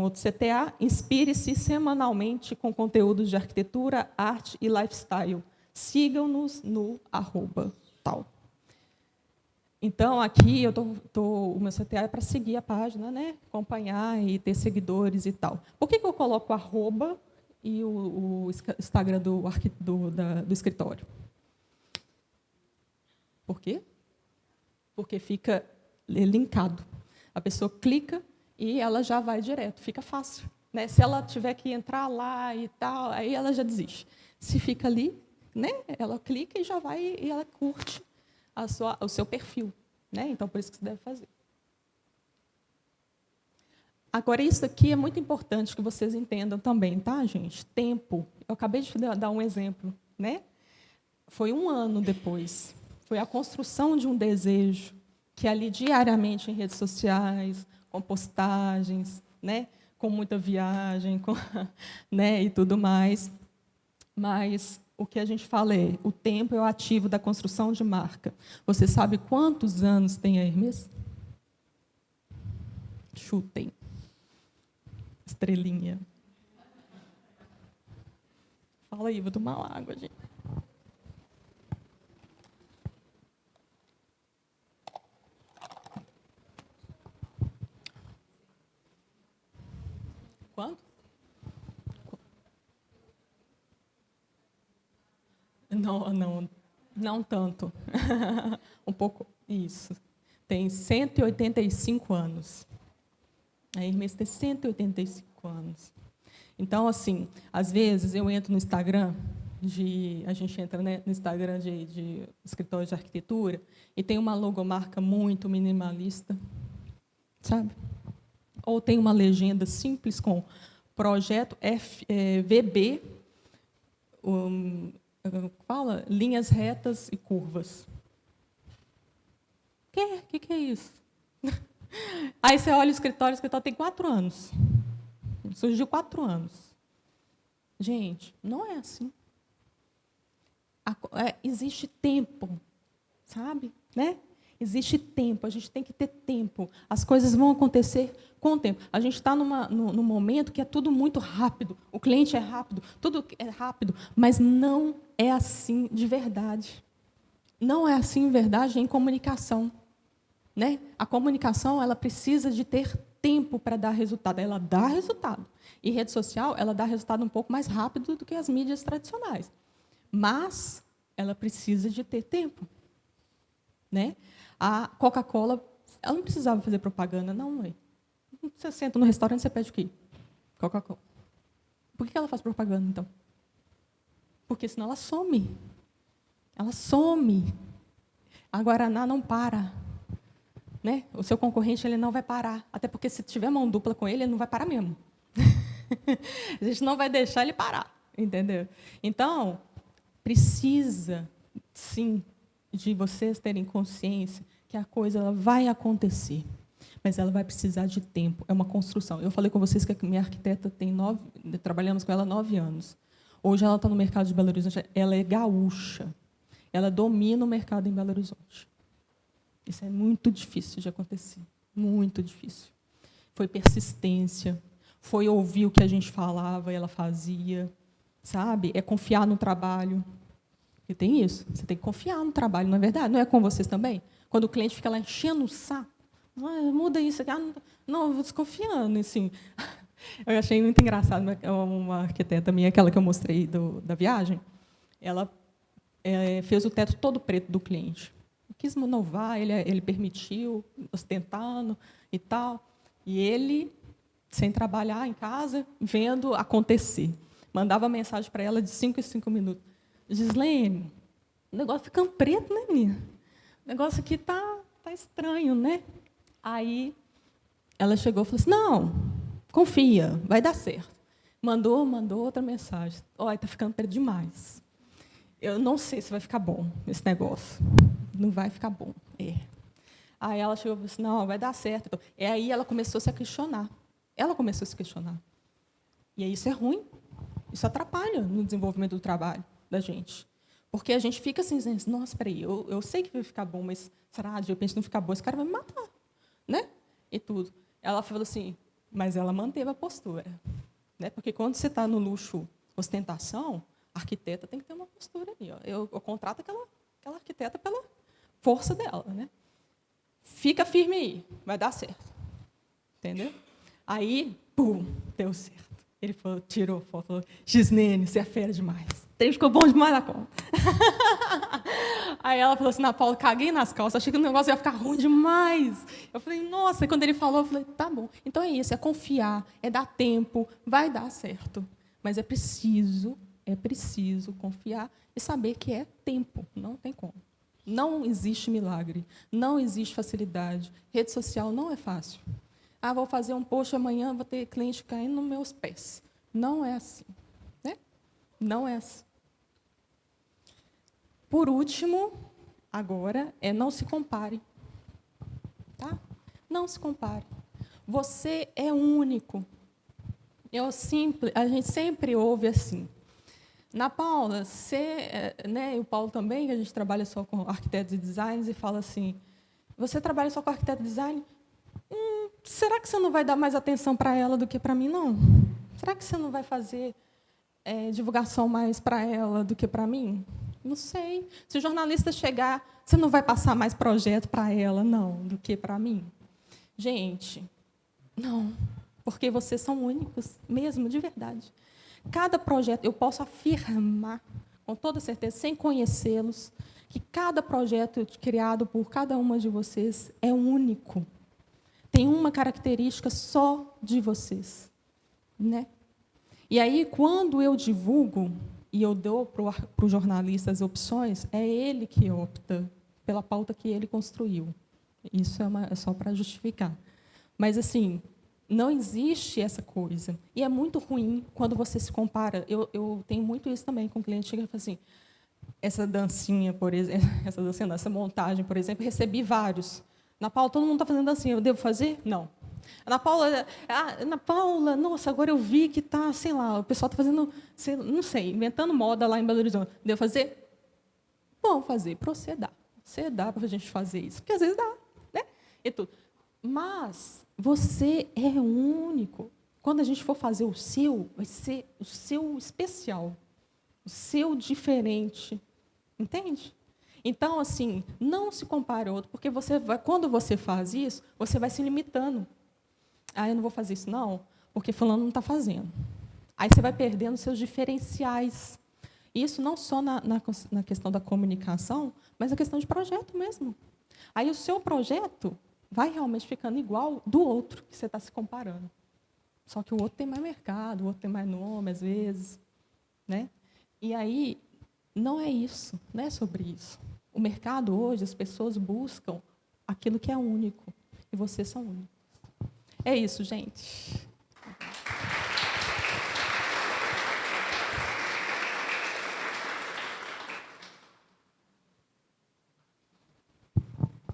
outro CTA, inspire-se semanalmente com conteúdos de arquitetura, arte e lifestyle. Sigam-nos no @tal. Então, aqui o meu CTA é para seguir a página, né? Acompanhar e ter seguidores e tal. Por que eu coloco @ e o Instagram do escritório? Por quê? Porque fica linkado. A pessoa clica e ela já vai direto, fica fácil. Né? Se ela tiver que entrar lá e tal, aí ela já desiste. Se fica ali, né? Ela clica e já vai e ela curte o seu perfil. Né? Então, por isso que você deve fazer. Agora, isso aqui é muito importante que vocês entendam também, tá, gente? Tempo. Eu acabei de dar um exemplo. Né? Foi 1 ano depois. Foi a construção de um desejo, que ali diariamente em redes sociais, com postagens, né? Com muita viagem, né? E tudo mais. Mas o que a gente fala é, o tempo é o ativo da construção de marca. Você sabe quantos anos tem a Hermès? Chutem. Estrelinha. Fala aí, vou tomar uma água, gente. Quanto? Não tanto. Um pouco, isso. Tem 185 anos. A Hermès tem 185 anos. Então, assim, às vezes eu entro no Instagram, a gente entra, né, no Instagram de escritório de arquitetura, e tem uma logomarca muito minimalista, sabe? Ou tem uma legenda simples com projeto VB, fala linhas retas e curvas. O que é isso? Aí você olha o escritório tem 4 anos. Surgiu 4 anos. Gente, não é assim. Existe tempo, sabe? Né? Existe tempo, a gente tem que ter tempo. As coisas vão acontecer com o tempo. A gente está num momento que é tudo muito rápido. O cliente é rápido, tudo é rápido, mas não é assim de verdade. Não é assim de verdade em comunicação. Né? A comunicação ela precisa de ter tempo para dar resultado. Ela dá resultado. E rede social ela dá resultado um pouco mais rápido do que as mídias tradicionais. Mas ela precisa de ter tempo. Né? A Coca-Cola, ela não precisava fazer propaganda, não, mãe. Você senta no restaurante, você pede o quê? Coca-Cola. Por que ela faz propaganda, então? Porque senão ela some. Ela some. A Guaraná não para. Né? O seu concorrente ele não vai parar. Até porque, se tiver mão dupla com ele, ele não vai parar mesmo. A gente não vai deixar ele parar. Entendeu? Então, precisa, sim, de vocês terem consciência que a coisa ela vai acontecer, mas ela vai precisar de tempo. É uma construção. Eu falei com vocês que a minha arquiteta trabalhamos com ela 9 anos. Hoje ela está no mercado de Belo Horizonte. Ela é gaúcha. Ela domina o mercado em Belo Horizonte. Isso é muito difícil de acontecer. Muito difícil. Foi persistência. Foi ouvir o que a gente falava e ela fazia. Sabe? É confiar no trabalho. E tem isso. Você tem que confiar no trabalho, não é verdade? Não é com vocês também? Quando o cliente fica lá enchendo o saco, muda isso aqui. Não, eu vou desconfiando. Assim. Eu achei muito engraçado. Uma arquiteta minha, aquela que eu mostrei da viagem, ela fez o teto todo preto do cliente. Quis inovar, ele permitiu, ostentando e tal. E ele, sem trabalhar em casa, vendo acontecer. Mandava mensagem para ela de 5 em 5 minutos. Gislene, o negócio ficando preto, né, menina? O negócio aqui tá estranho, né? Aí ela chegou e falou assim, não, confia, vai dar certo. Mandou outra mensagem. Olha, está ficando preto demais. Eu não sei se vai ficar bom esse negócio. Não vai ficar bom. Aí ela chegou e falou assim, não, vai dar certo. Então, aí ela começou a se questionar. E aí isso é ruim. Isso atrapalha no desenvolvimento do trabalho da gente. Porque a gente fica assim, nossa, peraí, eu sei que vai ficar bom, mas será, de repente não ficar bom, esse cara vai me matar. Né? E tudo. Ela falou assim, mas ela manteve a postura. Né? Porque quando você está no luxo ostentação, a arquiteta tem que ter uma postura ali. Ó. Eu contrato aquela arquiteta pela força dela. Né? Fica firme aí, vai dar certo. Entendeu? Aí, pum, deu certo. Ele falou, tirou foto, falou, Gislene, você é fera demais. Ficou bom demais na conta. Aí ela falou assim, Ana Paula, caguei nas calças, achei que o negócio ia ficar ruim demais. Eu falei, nossa, e quando ele falou, eu falei, tá bom. Então é isso, é confiar, é dar tempo, vai dar certo. Mas é preciso confiar e saber que é tempo, não tem como. Não existe milagre, não existe facilidade. Rede social não é fácil. Ah, vou fazer um post amanhã, vou ter cliente caindo nos meus pés. Não é assim. Né? Não é assim. Por último, agora, não se compare. Tá? Não se compare. Você é único. A gente sempre ouve assim. Na Paula, né, e o Paulo também, que a gente trabalha só com arquitetos e designers, e fala assim, você trabalha só com arquiteto e design? Será que você não vai dar mais atenção para ela do que para mim, não? Será que você não vai fazer divulgação mais para ela do que para mim? Não sei. Se o jornalista chegar, você não vai passar mais projeto para ela, não, do que para mim? Gente, não. Porque vocês são únicos, mesmo, de verdade. Cada projeto, eu posso afirmar, com toda certeza, sem conhecê-los, que cada projeto criado por cada uma de vocês é único. Tem uma característica só de vocês. Né? E aí, quando eu divulgo e eu dou para o jornalista as opções, é ele que opta pela pauta que ele construiu. Isso é só para justificar. Mas, assim, não existe essa coisa. E é muito ruim quando você se compara. Eu tenho muito isso também com o cliente que chega e fala assim, essa dancinha, por exemplo, essa montagem, por exemplo, recebi vários. Ana Paula, todo mundo está fazendo dancinha, eu devo fazer? Não. Ana Paula, nossa, agora eu vi que está, sei lá, o pessoal está fazendo, não sei, inventando moda lá em Belo Horizonte. Devo fazer? Bom, fazer, proceder. Você dá para a gente fazer isso, porque às vezes dá, né? E tudo. Mas você é único. Quando a gente for fazer o seu, vai ser o seu especial, o seu diferente. Entende? Então, assim, não se compare ao outro, porque quando você faz isso, você vai se limitando. Ah, eu não vou fazer isso, não, porque fulano não está fazendo. Aí você vai perdendo seus diferenciais. Isso não só na questão da comunicação, mas na questão de projeto mesmo. Aí o seu projeto vai realmente ficando igual do outro que você está se comparando. Só que o outro tem mais mercado, o outro tem mais nome, às vezes. Né? E aí, não é isso, não é sobre isso. O mercado hoje, as pessoas buscam aquilo que é único. E vocês são únicos. É isso, gente.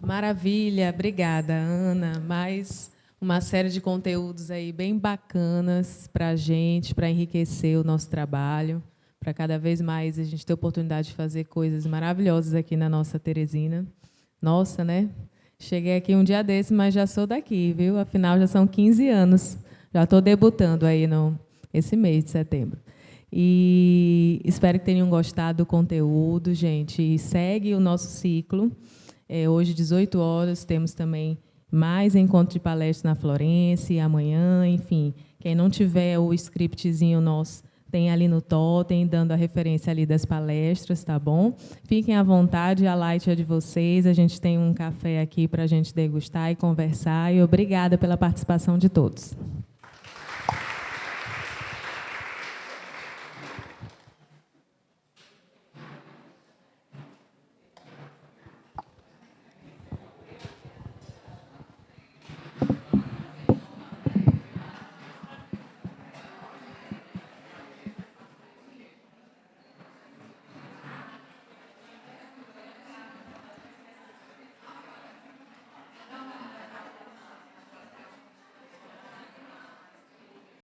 Maravilha, obrigada, Ana. Mais uma série de conteúdos aí bem bacanas para a gente, para enriquecer o nosso trabalho, para cada vez mais a gente ter a oportunidade de fazer coisas maravilhosas aqui na nossa Teresina. Nossa, né? Cheguei aqui um dia desse, mas já sou daqui, viu? Afinal, já são 15 anos. Já estou debutando aí esse mês de setembro. E espero que tenham gostado do conteúdo, gente. E segue o nosso ciclo. Hoje, 18 horas, temos também mais encontro de palestra na Florence, amanhã, enfim. Quem não tiver o scriptzinho nosso, tem ali no totem, dando a referência ali das palestras, tá bom? Fiquem à vontade, a Light é de vocês, a gente tem um café aqui para a gente degustar e conversar, e obrigada pela participação de todos.